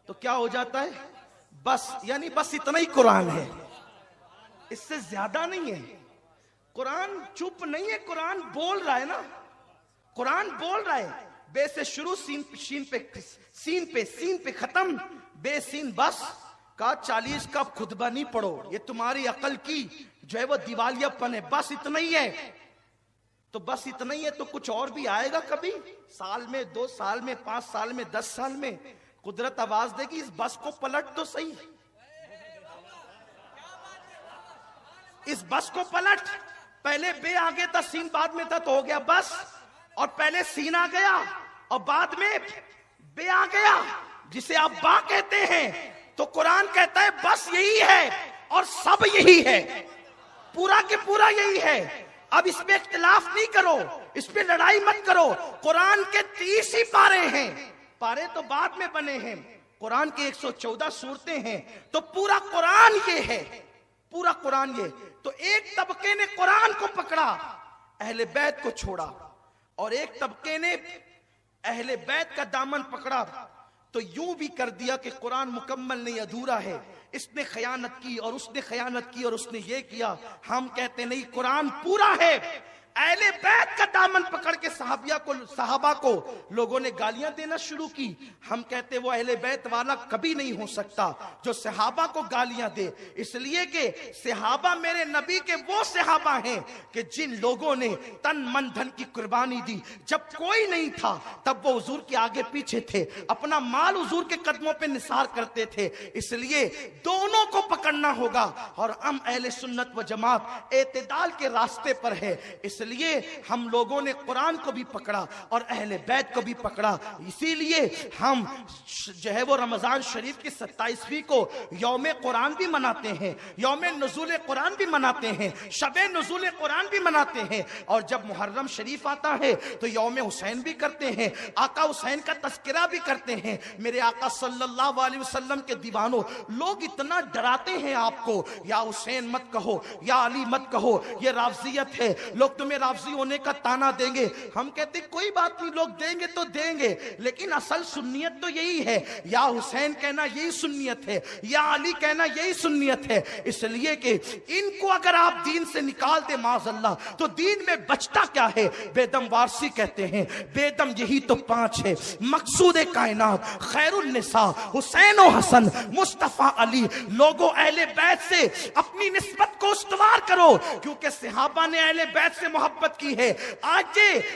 तो क्या हो जाता है? बस, यानी बस इतना ही कुरान है, इससे ज्यादा नहीं है। कुरान चुप नहीं है, कुरान बोल रहा है ना, कुरान बोल रहा है। बे से शुरू, सीन पे सीन पे खत्म, बेसीन बस का 40 का खुतबा नहीं पढ़ो, ये तुम्हारी अकल की जो है वो दिवालियापन है, बस इतना ही है। तो बस इतना ही है तो कुछ और भी आएगा कभी, साल में, 2 साल में, 5 साल में, 10 साल में कुदरत आवाज देगी इस बस को पलट तो सही, इस बस को पलट। पहले बे आगे था, सीन बाद में था, तो हो गया बस। और पहले सीन आ गया और बाद में बे आ गया, जिसे आप बा कहते हैं। तो कुरान कहता है बस यही है और सब यही है, पूरा के पूरा यही है। अब इसमें इख्तिलाफ नहीं करो, इस पे लड़ाई मत करो। कुरान के 30 ही पारे हैं, पारे तो बाद में बने हैं। कुरान के 114 सूरतें हैं, तो पूरा कुरान ये है, पूरा कुरान ये। तो एक तबके ने कुरान को पकड़ा, अहले बैत को छोड़ा, और एक तबके ने अहले बैत का दामन पकड़ा। तो यूं भी कर दिया कि कुरान मुकम्मल नहीं, अधूरा है, इसने खयानत की और उसने खयानत की और उसने ये किया। हम कहते नहीं, कुरान पूरा है। अहले बैत का दामन पकड़ के सहाबा को लोगों ने गालियां देना शुरू की। हम कहते वो अहले बैत वाला कभी नहीं हो सकता जो सहाबा को गालियां दे, इसलिए कि सहाबा मेरे नबी के वो सहाबा हैं कि जिन लोगों ने तन मन धन की कुर्बानी दी। जब कोई नहीं था तब वो हुजूर के आगे पीछे थे, अपना माल हुजूर के कदमों पे निसार करते थे। इसलिए दोनों को पकड़ना होगा, और हम अहले सुन्नत व जमात एतदाल के रास्ते पर है। इसलिए हम लोगों ने कुरान को भी पकड़ा और अहले बैत को भी पकड़ा। इसीलिए हम जो है वो रमजान शरीफ की 27वीं को यौम कुरान भी मनाते हैं, यौम नुज़ूल कुरान भी मनाते हैं, शबे नुज़ूल कुरान भी मनाते हैं। और जब मुहर्रम शरीफ आता है तो यौम हुसैन भी करते हैं, आका हुसैन का तस्करा भी करते हैं। मेरे आका सल्लल्लाहु अलैहि वसल्लम के दीवानों, लोग इतना डराते हैं आपको, या हुसैन मत कहो, या अली मत कहो, ये राफजियत है, लोग तुम्हें राफजी होने का ताना देंगे। हम कहते कोई बात नहीं, लोग देंगे तो देंगे, लेकिन असल सुन्नियत तो यही है, या हुसैन कहना यही सुन्नियत है, या अली कहना यही सुन्नियत है। इसलिए कि इनको अगर आप दीन से निकाल दे माज़अल्लाह, तो दीन में बचता क्या है? बेदम वारसी कहते हैं, बेदम यही तो 5 है, मकसूद कायनात, खैरुन निसा, हुसैन और हसन, मुस्तफा अली। लोगों अहले बैत से अपनी निस्बत को उस्तवार करो, क्योंकि सहाबा ने अहले बैत से मोहब्बत की है। आज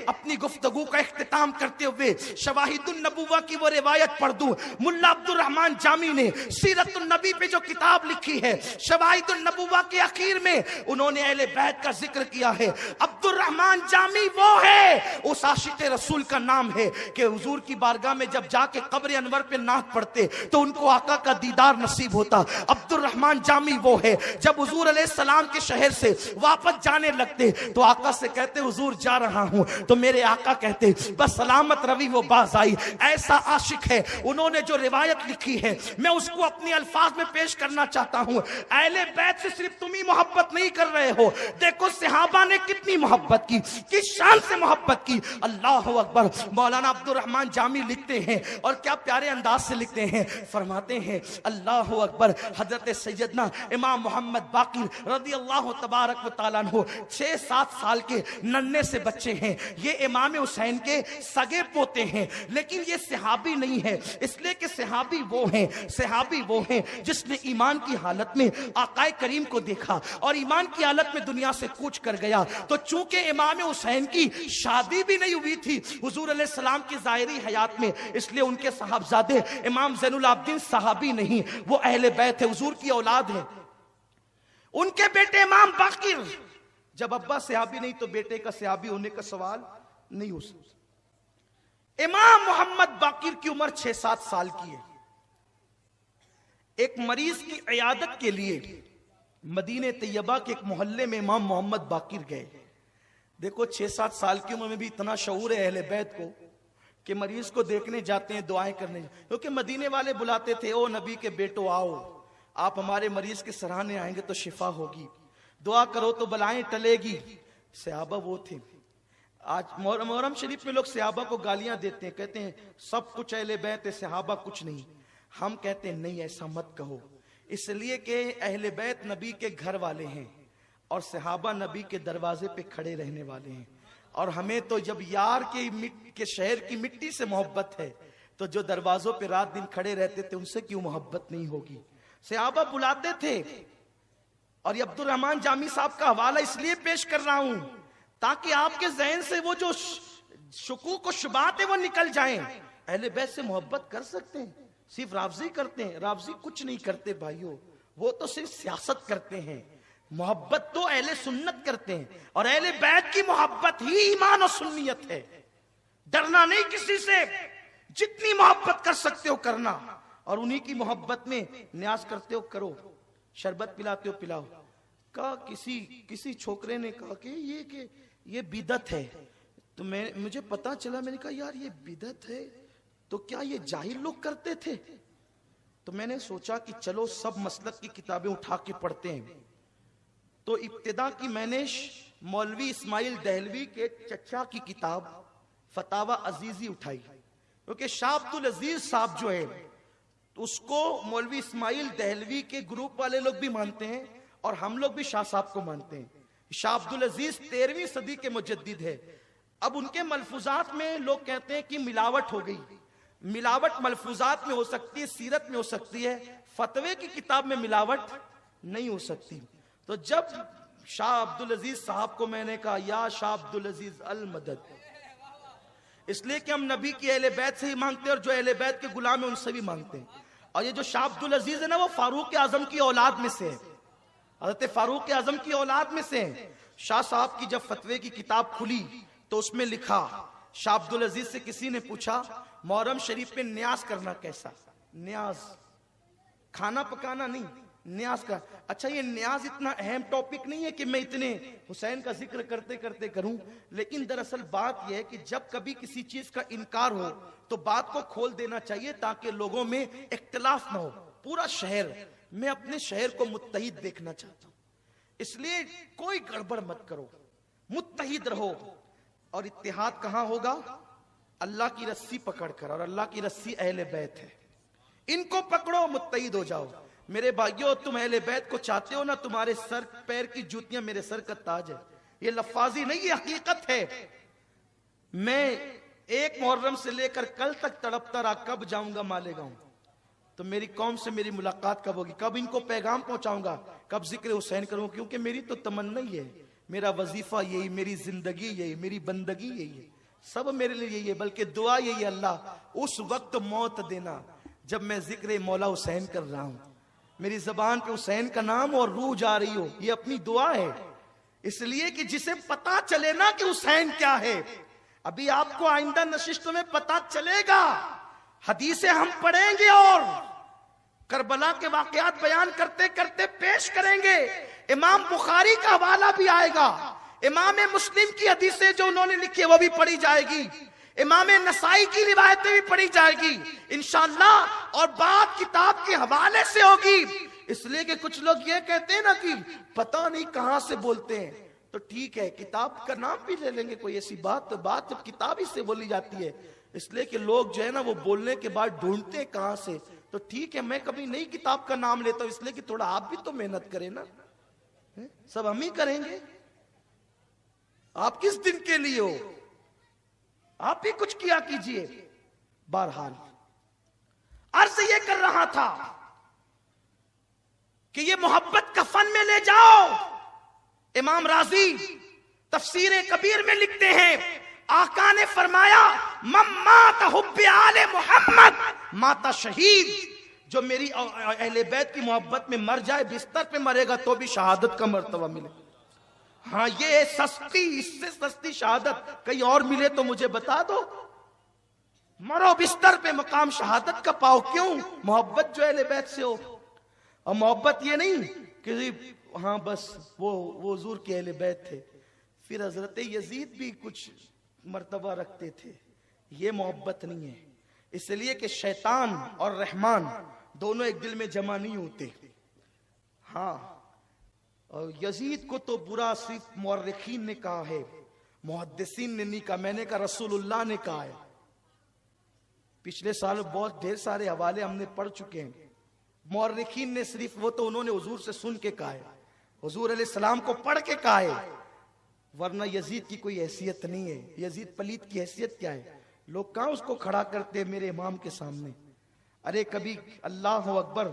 अपनी गुफ्तगू का इख्तिताम करते हुए शवाहिदुन नबुव्वा की वो रिवायत पढ़ दूं। मुल्ला अब्दुल रहमान जामी ने सीरतुन नबी पे जो किताब लिखी है, शवाहिदुन नबुव्वा के आखिर में उन्होंने अहले बैत का जिक्र किया है। अब्दुल रहमान जामी वो है, उस आशिक रसूल का नाम है कि हुजूर की बारगाह में जब जाके कब्र अनवर पे नात पढ़ते तो उनको आका का दीदार नसीब होता। अब्दुल रहमान जामी वो है, जब हुजूर अलैहि सलाम के शहर से वापस जाने लगते तो आका से कहते हुजूर जा रहा हूं, तो मेरे आका कहते बस सलामत रवि वो बाज आई। ऐसा आशिक है। उन्होंने जो रिवायत लिखी है मैं उसको अपने अल्फाज में पेश करना चाहता हूं। अहले बैत से सिर्फ तुम ही मोहब्बत नहीं कर रहे हो, देखो सहाबा ने कितनी मोहब्बत की, किस शान से मोहब्बत की। अल्लाह अकबर। मौलाना अब्दुल रहमान जामी लिखते हैं, और क्या प्यारे अंदाज से लिखते हैं, फरमाते हैं अल्लाह अकबर। हजरत सैयदना इमाम मोहम्मद बाकिर रज़ी अल्लाह तबारक व तआला अन्हु 6-7 साल के नन्हे से बच्चे हैं। ये इमाम हुसैन के सगे पोते हैं, लेकिन ये सहाबी नहीं है, इसलिए कि सहाबी वो हैं, सहाबी वो हैं जिसने ईमान की हालत में आकाए करीम को देखा और ईमान की हालत में दुनिया से कूच कर गया। तो चूंकि इमाम हुसैन की शादी भी नहीं हुई थी हुजूर अलैहि सलाम की जाहिरी हयात में, इसलिए उनके साहबजादे इमाम ज़ैनुल आबिदीन सहाबी नहीं, वो अहले बैत है, हुजूर की औलाद है। उनके बेटे इमाम बाकिर, जब अब्बा सहाबी नहीं तो बेटे का सहाबी होने का सवाल नहीं हो सकता। इमाम मोहम्मद बाकिर की उम्र 6-7 साल की है। एक मरीज की इयादत के लिए मदीने तैयबा के एक मोहल्ले में इमाम मोहम्मद बाकिर गए। देखो 6-7 साल की उम्र में भी इतना शऊर है अहले बैत को कि मरीज को देखने जाते हैं, दुआएं करने, क्योंकि मदीने वाले बुलाते थे, ओ नबी के बेटो आओ, आप हमारे मरीज के सराहने आएंगे तो शिफा होगी, दुआ करो तो बलाएं टलेगी। सहाबा वो थे। आज मुहर्रम शरीफ में लोग सहाबा को गालियां देते हैं, कहते हैं सब कुछ अहले बैत है, सहाबा कुछ नहीं। हम कहते हैं नहीं, ऐसा मत कहो, इसलिए कि अहले बैत नबी के घर वाले हैं और सहाबा नबी के दरवाजे पे खड़े रहने वाले हैं। और हमें तो जब यार के शहर की मिट्टी से मोहब्बत है तो जो दरवाजों पे रात दिन खड़े रहते थे उनसे क्यों मोहब्बत नहीं होगी? सहाबा बुलाते थे। और ये अब्दुल रहमान जामी साहब का हवाला इसलिए पेश कर रहा हूं ताकि आपके जहन से वो जो शुकूक और शुबात है वो निकल जाएं। अहले बैत से मोहब्बत कर सकते हैं, सिर्फ राफजी करते हैं? राफजी कुछ नहीं करते भाइयों, वो तो सिर्फ सियासत करते हैं। मोहब्बत तो अहले सुन्नत करते हैं, और अहले बैत की मोहब्बत ही ईमान और सुन्नियत है। डरना नहीं किसी से, जितनी मोहब्बत कर सकते हो करना, और उन्हीं की मोहब्बत में न्याज करते हो करो, शरबत पिलाते हो पिलाओ। कहा किसी छोकरे ने कहा कि ये बिदत है, तो मुझे पता चला, मैंने कहा यार ये बिदत है तो क्या ये जाहिल लोग करते थे? तो मैंने सोचा कि चलो सब मसलक की किताबें उठा के पढ़ते हैं। तो इब्तिदा की मैंने मौलवी इस्माइल दहलवी के चचा की किताब फतावा अजीजी उठाई, क्योंकि शाह अब्दुल अजीज साहब जो है उसको मौलवी इस्माइल दहलवी के ग्रुप वाले लोग भी मानते हैं और हम लोग भी शाह साहब को मानते हैं। शाह अब्दुल अजीज 13वीं सदी के मुजद्दिद है। अब उनके मलफूजात में लोग कहते हैं कि मिलावट हो गई। मिलावट मलफूजात में हो सकती है, सीरत में हो सकती है, फतवे की किताब में मिलावट नहीं हो सकती। तो जब शाह अब्दुल अजीज साहब को मैंने कहा या शाह अब्दुल अजीज अल मदद, इसलिए कि हम नबी की अहले बैत से ही मांगते हैं और जो अहले बैत के गुलाम है उनसे भी मांगते हैं। और ये जो शाह अब्दुल अजीज है ना, वो फारूक आजम की औलाद में से है, हजरत फारूक आजम की औलाद में से है। शाह साहब की जब फतवे की किताब खुली तो उसमें लिखा, शाह अब्दुल अजीज से किसी ने पूछा मुहर्रम शरीफ पे न्याज करना कैसा? न्याज खाना पकाना नहीं, न्याज का। अच्छा, ये न्याज इतना अहम टॉपिक नहीं है कि मैं इतने हुसैन का जिक्र करते करते करूं, लेकिन दरअसल बात यह है कि जब कभी किसी चीज का इनकार हो तो बात को खोल देना चाहिए ताकि लोगों में इख्तिलाफ ना हो। पूरा शहर, मैं अपने शहर को मुत्तहिद देखना चाहता हूं, इसलिए कोई गड़बड़ मत करो, मुत्तहिद रहो। और इत्तिहाद कहां होगा? अल्लाह की रस्सी पकड़कर, और अल्लाह की रस्सी अहले बैत है। इनको पकड़ो, मुत्तहिद हो जाओ। मेरे भाइयों, तुम अहले बैत को चाहते हो ना, तुम्हारे सर पैर की जूतियां मेरे सर का ताज है। ये लफ्फाजी नहीं, ये हकीकत है। मैं एक मुहर्रम से लेकर कल तक तड़पता रहा, कब जाऊंगा मालेगांव, तो मेरी कौम से मेरी मुलाकात कब होगी, कब इनको पैगाम पहुंचाऊंगा, कब जिक्र हुसैन करूंगा, क्योंकि मेरी तो तमन्ना ही है, मेरा वजीफा यही, मेरी जिंदगी यही, मेरी बंदगी यही है, सब मेरे लिए यही है। बल्कि दुआ यही, अल्लाह उस वक्त मौत देना जब मैं जिक्र मौला हुसैन कर रहा हूं, मेरी जबान पे हुसैन का नाम और रूह जा रही हो, ये अपनी दुआ है। इसलिए कि जिसे पता चले ना कि हुसैन क्या है, अभी आपको आइंदा नशिस्तों में पता चलेगा। हदीसें हम पढ़ेंगे और करबला के वाकयात बयान करते करते पेश करेंगे। इमाम बुखारी का हवाला भी आएगा, इमाम मुस्लिम की हदीसें जो उन्होंने लिखी है वो भी पढ़ी जाएगी, इमाम नसाई की रिवायतें भी पढ़ी जाएगी इंशाअल्लाह, और बात किताब के हवाले से होगी। इसलिए कि कुछ लोग ये कहते हैं ना कि पता नहीं कहां से बोलते हैं, तो ठीक है, किताब का नाम भी ले लेंगे, कोई ऐसी बात जब किताब ही से बोली जाती है। इसलिए कि लोग जो है ना वो बोलने के बाद ढूंढते हैं कहां से, तो ठीक है, मैं कभी नई किताब का नाम लेता हूं, इसलिए कि थोड़ा आप भी तो मेहनत करें ना, सब हम ही करेंगे, आप किस दिन के लिए हो, आप भी कुछ किया कीजिए। बहरहाल अर्ज ये कर रहा था कि ये मोहब्बत कफन में ले जाओ। इमाम राजी तफसीर कबीर में लिखते हैं, आका ने फरमाया मम्मात हुब्बे आले मोहम्मद माता शहीद, जो मेरी अहले बैत की मोहब्बत में मर जाए, बिस्तर पे मरेगा तो भी शहादत का मर्तबा मिले। हाँ, ये सस्ती, इससे सस्ती शहादत कहीं और मिले तो मुझे बता दो। मरो बिस्तर पे, मकाम शहादत का पाओ। क्यों? मोहब्बत जो अहले बैत से हो। और मोहब्बत ये नहीं कि हाँ बस वो हुजूर के अहले बैत थे, फिर हजरत यजीद भी कुछ मर्तबा रखते थे, ये मोहब्बत नहीं है। इसलिए कि शैतान और रहमान दोनों एक दिल में जमा नहीं होते। हाँ, और यजीद को तो बुरा सिर्फ मुअर्रिखीन ने कहा है, मुहद्दिसीन ने नहीं कहा, मैंने कहा रसूलुल्लाह ने कहा है। पिछले साल बहुत ढेर सारे हवाले हमने पढ़ चुके हैं। मुअर्रिखीन ने सिर्फ वो तो उन्होंने हुजूर से सुन के कहा है, हुजूर अलैहिस्सलाम को पढ़ के कहा है, वरना यजीद की कोई हैसियत नहीं है। यजीद पलीत की हैसियत क्या है? लोग कहां उसको खड़ा करते मेरे इमाम के सामने। अरे कभी अल्लाह अकबर,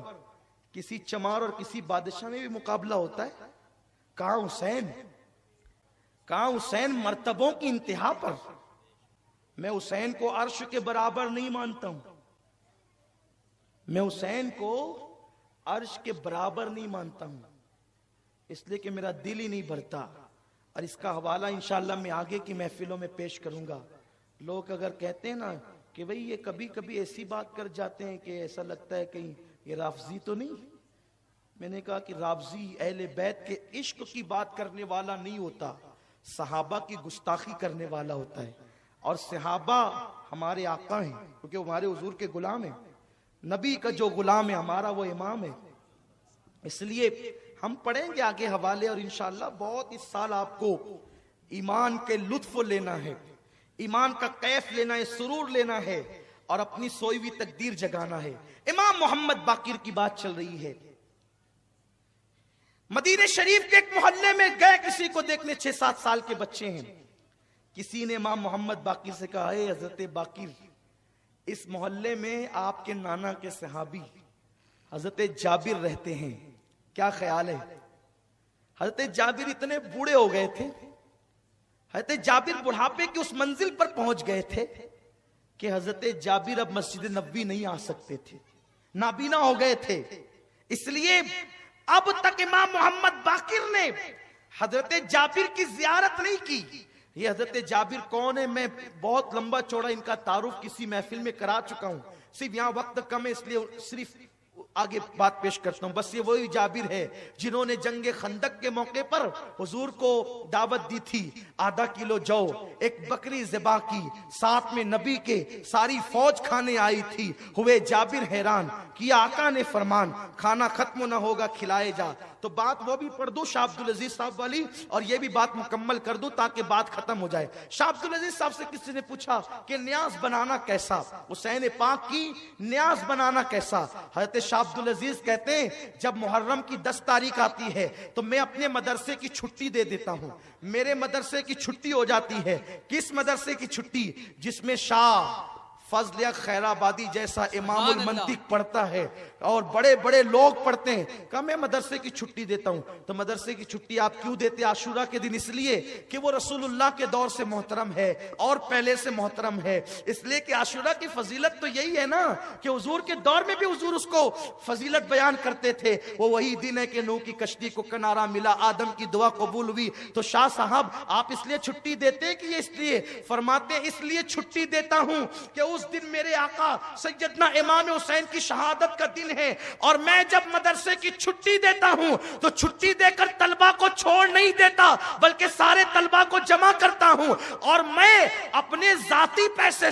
किसी चमार और किसी बादशाह में भी मुकाबला होता है। कहां हुसैन, कहां हुसैन मर्तबों की इंतहा पर। मैं हुसैन को अर्श के बराबर नहीं मानता हूं, मैं हुसैन को अर्श के बराबर नहीं मानता हूं, इसलिए कि मेरा दिल ही नहीं भरता। और इसका हवाला इंशाअल्लाह मैं आगे की महफिलों में पेश करूंगा। लोग अगर कहते हैं ना कि भाई ये कभी कभी ऐसी बात कर जाते हैं कि ऐसा लगता है कहीं ये राफजी तो नहीं, मैंने कहा कि राफजी अहले बैत के इश्क की बात करने वाला नहीं होता, सहाबा की गुस्ताखी करने वाला होता है। और सहाबा हमारे आका हैं, क्योंकि वो हमारे हुजूर के गुलाम हैं। नबी का जो गुलाम है हमारा वो इमाम है। इसलिए हम पढ़ेंगे आगे हवाले, और इंशाअल्लाह बहुत इस साल आपको ईमान के लुत्फ लेना है, ईमान का कैफ लेना है, सुरूर लेना है, और अपनी सोई हुई तकदीर जगाना है। इमाम मोहम्मद बाकिर की बात चल रही है। मदीने शरीफ के एक मोहल्ले में गए किसी को देखने, 6-7 साल के बच्चे हैं। किसी ने इमाम मोहम्मद बाकिर से कहा, है हजरत बाकिर, इस मोहल्ले में आपके नाना के सहाबी हजरत जाबिर रहते हैं, क्या ख्याल है? हजरत जाबिर इतने बूढ़े हो गए थे, हजरत जाबिर बुढ़ापे की उस मंजिल पर पहुंच गए थे कि हजरत जाबिर अब मस्जिद नबवी नहीं आ सकते थे, नाबीना हो गए थे। इसलिए अब तक इमाम मोहम्मद बाकिर ने हजरत जाबिर की जियारत नहीं की। ये हजरत जाबिर कौन है, मैं बहुत लंबा चौड़ा इनका तारुफ किसी महफिल में करा चुका हूं, सिर्फ यहां वक्त कम है इसलिए सिर्फ आगे बात पेश करता हूं। बस ये वही जाबिर है जिन्होंने जंगे खंदक के मौके पर हुजूर को दावत दी थी, आधा किलो जौ, एक बकरी ज़िबा की, साथ में नबी के सारी फौज खाने आई थी। हुए जाबिर हैरान, किया आका ने फरमान, खाना खत्म ना होगा खिलाए जा। तो बात वो भी पढ़ दो शाह अब्दुल अजीज साहब वाली, और ये भी बात मुकम्मल कर दूं ताकि बात खत्म हो जाए। शाह अब्दुल अजीज साहब से किसी ने पूछा कि न्याज बनाना कैसा, हुसैन पाक की न्याज बनाना कैसा। हजरत शाह अब्दुल अजीज कहते हैं, जब मुहर्रम की 10 तारीख आती है तो मैं अपने मदरसे की छुट्टी दे देता हूं। मेरे मदरसे की छुट्टी हो जाती है। किस मदरसे की छुट्टी? जिसमें शाह फजल खैराबादी जैसा इमामुल मंतिक पढ़ता है और बड़े बड़े लोग पढ़ते हैं। कहा मैं मदरसे की छुट्टी देता हूं। तो मदरसे की छुट्टी आप क्यों देते आशूरा के दिन? इसलिए कि वो रसूलुल्लाह के दौर से मोहतरम है और पहले से मोहतरम है। इसलिए कि आशूरा की फजीलत तो यही है ना कि हुजूर के दौर में भी हुजूर उसको फजीलत बयान करते थे। वो वही दिन है कि नूह की कश्ती को किनारा मिला, आदम की दुआ कबूल हुई। तो शाह साहब आप इसलिए छुट्टी देते हैं कि ये इसलिए? फरमाते इसलिए छुट्टी देता हूं कि उस दिन मेरे आका सैयदना इमाम हुसैन की शहादत का दिन है, और मैं जब मदरसे की छुट्टी देता हूं तो छुट्टी देकर तलबा को छोड़ नहीं देता, बल्कि सारे तलबा को जमा करता हूं, और मैं अपने जाती पैसे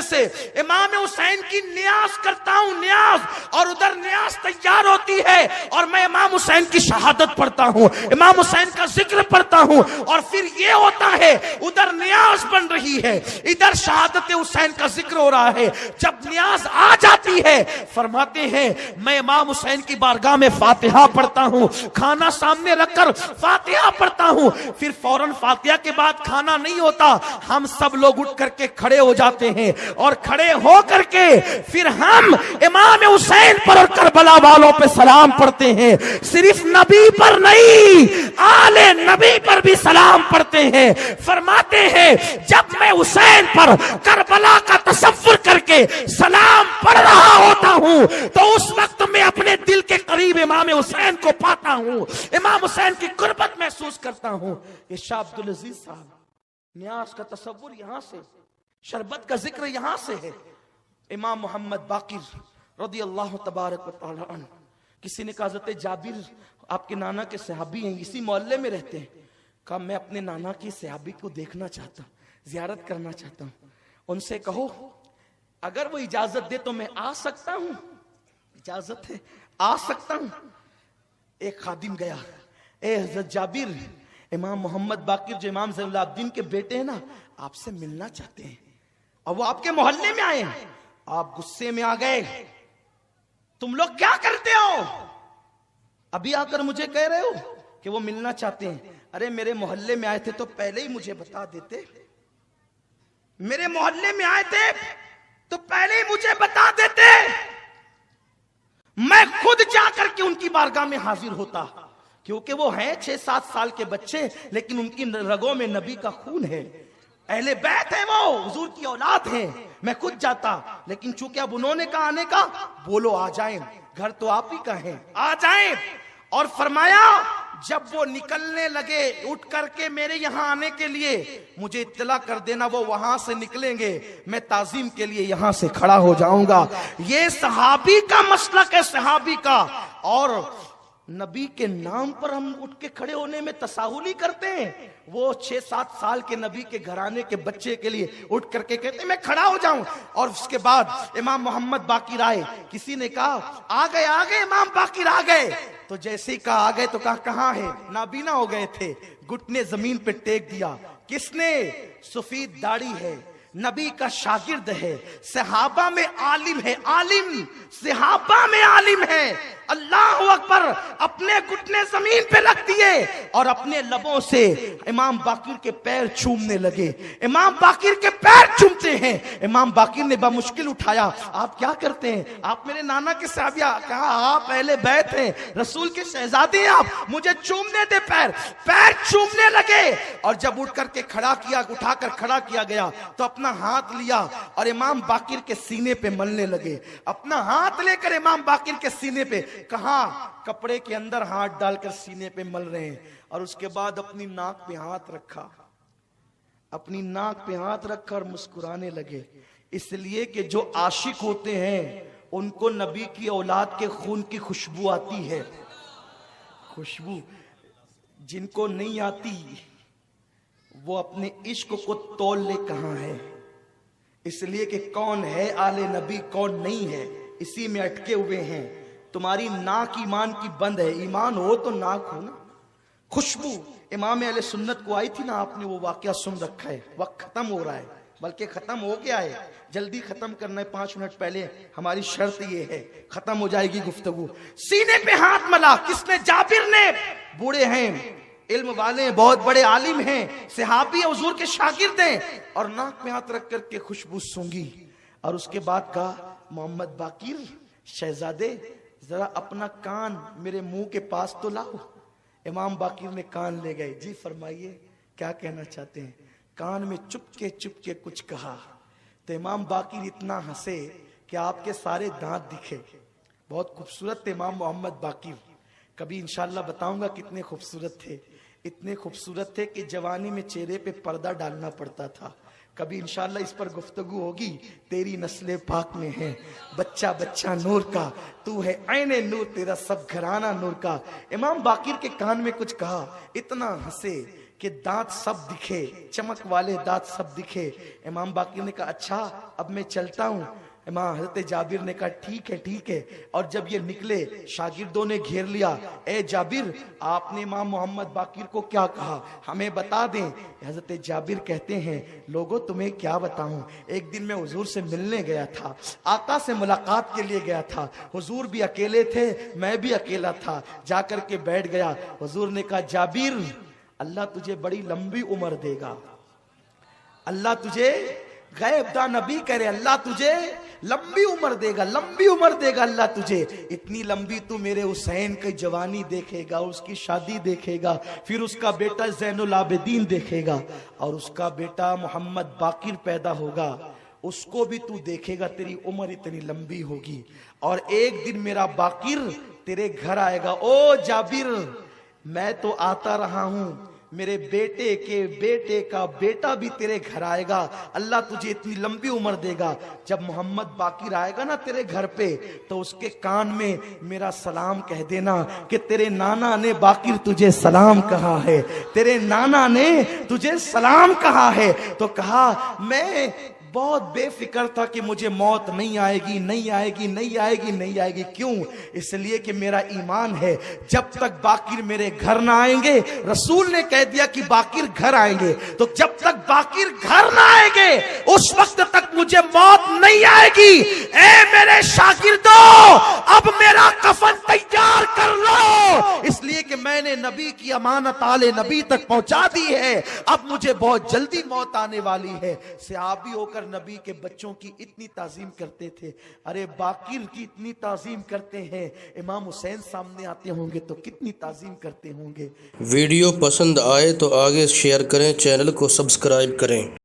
से इमाम हुसैन की न्याज करता हूं, न्याज। और उधर न्याज तैयार होती है और मैं इमाम हुसैन की शहादत पढ़ता हूं, इमाम हुसैन का जिक्र पढ़ता हूं, और फिर ये होता है उधर न्याज बन रही है, इधर शहादत हुसैन का जिक्र हो रहा है। जब न्याज आ जाती है फरमाते हैं मैं इमाम हुसैन की बारगाह में फातिहा पढ़ता हूं, खाना सामने रखकर फातिहा पढ़ता हूं। फिर फौरन फातिहा के बाद खाना नहीं होता, हम सब लोग उठ करके खड़े हो जाते हैं, और खड़े हो करके फिर हम इमाम हुसैन पर और करबला वालों पे सलाम पढ़ते हैं। सिर्फ नबी पर नहीं, आले नबी पर भी सलाम पढ़ते हैं। फरमाते हैं जब मैं हुसैन पर करबला का तसव्वुर करके सलाम पढ़ रहा होता हूं तो उस वक्त मैं अपने दिल के करीब इमाम हुसैन को पाता हूं, इमाम हुसैन की कुर्बत महसूस करता हूं। ये शाह अब्दुल अजीज साहब, न्याज का तसव्वुर यहां से, शरबत का जिक्र यहां से है। इमाम मोहम्मद बाकिर रदी अल्लाह तबारक व तआला अन्हु, किसी ने कहा हज़रत जाबिर आपके नाना के सहाबी हैं, इसी मोहल्ले में रहते हैं। कहा मैं अपने नाना की सहाबी को देखना चाहता हूं, जियारत करना चाहता हूं, उनसे कहो अगर वो इजाजत दे तो मैं आ सकता हूं। इजाजत है, आ सकता हूं। एक खादिम गया, ए हजरत जाबिर, इमाम मोहम्मद बाकिर जो इमाम ज़ैनुल आबिदीन के बेटे हैं ना, आपसे मिलना चाहते हैं, और वो आपके मोहल्ले में आए हैं। आप गुस्से में आ गए, तुम लोग क्या करते हो? अभी आकर मुझे कह रहे हो कि वो मिलना चाहते हैं। अरे मेरे मोहल्ले में आए थे तो पहले ही मुझे बता देते, मेरे मोहल्ले में आए थे तो पहले ही मुझे बता देते, मैं खुद जाकर के उनकी बारगाह में हाजिर होता, क्योंकि वो हैं 6-7 साल के बच्चे, लेकिन उनकी रगों में नबी का खून है, अहले बैत है, वो हुजूर की औलाद है। मैं खुद जाता, लेकिन चूंकि अब उन्होंने कहा आने का, बोलो आ जाएं, घर तो आप ही का है, आ जाएं। और फरमाया जब वो निकलने लगे उठ करके मेरे यहां आने के लिए, मुझे इत्तला कर देना, वो वहां से निकलेंगे, मैं ताजीम के लिए यहां से खड़ा हो जाऊंगा। ये सहाबी का मसलक है, सहाबी का। और नबी के नाम पर हम उठ के खड़े होने में तसाहुली करते हैं। वो 6-7 साल के नबी के घराने के बच्चे के लिए उठ करके कहते हैं मैं खड़ा हो जाऊं। और उसके बाद इमाम मोहम्मद बाकिर आए, किसी ने कहा आ गए इमाम बाकिर आ गए, तो जैसे ही कहा आ गए तो कहा कहां है, नाबीना हो गए थे, घुटने जमीन पे टेक दिया। किसने? सफेद दाढ़ी है, नबी का शागिर्द है, सहाबा में आलिम है, आलिम सहाबा में आलिम है। अल्लाह अकबर, अपने घुटने जमीन पे रख दिए और अपने लबों से इमाम बाकिर के पैर चूमने लगे। इमाम बाकिर के पैर चूमते हैं। इमाम बाकिर ने बामुश्किल उठाया, आप क्या करते हैं? आप मेरे नाना के साहबिया। कहा आप पहले बैत हैं, रसूल के शहजादे हैं आप, मुझे चूमने दे पैर। पैर चूमने लगे और जब उठ करके खड़ा किया, उठाकर खड़ा किया गया तो अपना हाथ लिया और इमाम बाकिर के सीने पे मलने लगे। अपना हाथ लेकर इमाम बाकिर के सीने पे, कहा कपड़े के अंदर हाथ डालकर सीने पे मल रहे हैं। और उसके बाद अपनी नाक पे हाथ रखा, अपनी नाक पे हाथ रखा और मुस्कुराने लगे। इसलिए कि जो आशिक होते हैं उनको नबी की औलाद के खून की खुशबू आती है। खुशबू जिनको नहीं आती वो अपने इश्क को तोल ले कहां है। इसलिए कि कौन है आले नबी, कौन नहीं है, इसी में अटके हुए हैं। तुम्हारी नाक ईमान की बंद है, ईमान हो तो नाक हो ना। खुशबू इमाम अहले सुन्नत को आई थी ना, आपने वो वाकया सुन रखा है। वक्त खत्म हो रहा है, बल्कि खत्म हो गया है, जल्दी खत्म करना है। 5 मिनट पहले हमारी शर्त ये है, खत्म हो जाएगी गुफ्तगू। सीने पे हाथ मला किसने? जाबिर ने। बूढ़े हैं, इल्म वाले हैं, बहुत बड़े आलिम हैं, सहाबी हैं, हुजूर के शागिर्द हैं, और नाक में हाथ रख करके खुशबू सूंघी। और उसके बाद कहा मोहम्मद बाकिर शहजादे, जरा अपना कान मेरे मुंह के पास तो लाओ। इमाम बाकिर ने कान ले गए। जी फरमाइए क्या कहना चाहते हैं? कान में चुपके कुछ कहा तो इमाम बाकिर इतना हंसे कि आपके सारे दांत दिखे। बहुत खूबसूरत थे इमाम मोहम्मद बाकिर, कभी इंशाल्लाह बताऊंगा कितने खूबसूरत थे। इतने खूबसूरत थे कि जवानी में चेहरे पे पर्दा डालना पड़ता था। कभी इंशाल्लाह इस पर गुफ्तगू होगी। तेरी नस्ले पाक में है, बच्चा बच्चा नूर का, तू है ऐने नूर, तेरा सब घराना नूर का। इमाम बाकिर के कान में कुछ कहा, इतना हंसे कि दांत सब दिखे, चमक वाले दांत सब दिखे। इमाम बाकिर ने कहा अच्छा अब मैं चलता हूं। इमाम हजरत जाबिर ने कहा ठीक है। और जब ये निकले शागिर्दों ने घेर लिया, ए जाबिर आपने इमाम मोहम्मद बाकिर को क्या कहा, हमें बता दें। हजरत जाबिर कहते हैं लोगों तुम्हें क्या बताऊं, एक दिन मैं हुजूर से मिलने गया था, आका से मुलाकात के लिए गया था। हुजूर भी अकेले थे, मैं भी अकेला था, जाकर के बैठ गया। हुजूर ने कहा जाबिर अल्लाह तुझे बड़ी लंबी उम्र देगा, अल्लाह तुझे, गैब दा नबी करे, अल्लाह तुझे लंबी उम्र देगा, लंबी उम्र देगा अल्लाह तुझे। इतनी लंबी तू मेरे हुसैन की जवानी देखेगा, उसकी शादी देखेगा, फिर उसका बेटा ज़ैनुल आबिदीन देखेगा, और उसका बेटा मोहम्मद बाकिर पैदा होगा, उसको भी तू देखेगा। तेरी उम्र इतनी लंबी होगी और एक दिन मेरा बाकिर तेरे घर आएगा। ओ जाबिर मैं तो आता रहा हूं, मेरे बेटे के बेटे का बेटा भी तेरे घर आएगा, अल्लाह तुझे इतनी लंबी उम्र देगा। जब मोहम्मद बाकिर आएगा ना तेरे घर पे, तो उसके कान में मेरा सलाम कह देना कि तेरे नाना ने बाकिर तुझे सलाम कहा है, तेरे नाना ने तुझे सलाम कहा है। तो कहा मैं बहुत बेफिक्र था कि मुझे मौत नहीं आएगी। क्यों? इसलिए कि मेरा ईमान है जब तक बाकिर मेरे घर ना आएंगे, रसूल ने कह दिया कि बाकिर घर आएंगे, तो जब तक बाकिर घर ना आएंगे उस वक्त तक मुझे मौत नहीं आएगी। ए मेरे शागिर्दों अब मेरा कफन तैयार कर लो, इसलिए कि मैंने नबी की अमानत आले नबी तक पहुंचा दी है, अब मुझे बहुत जल्दी मौत आने वाली है। सहाबी होकर नबी के बच्चों की इतनी ताजीम करते थे, अरे बाकिर की इतनी ताजीम करते हैं, इमाम हुसैन सामने आते होंगे तो कितनी ताजीम करते होंगे। वीडियो पसंद आए तो आगे शेयर करें, चैनल को सब्सक्राइब करें।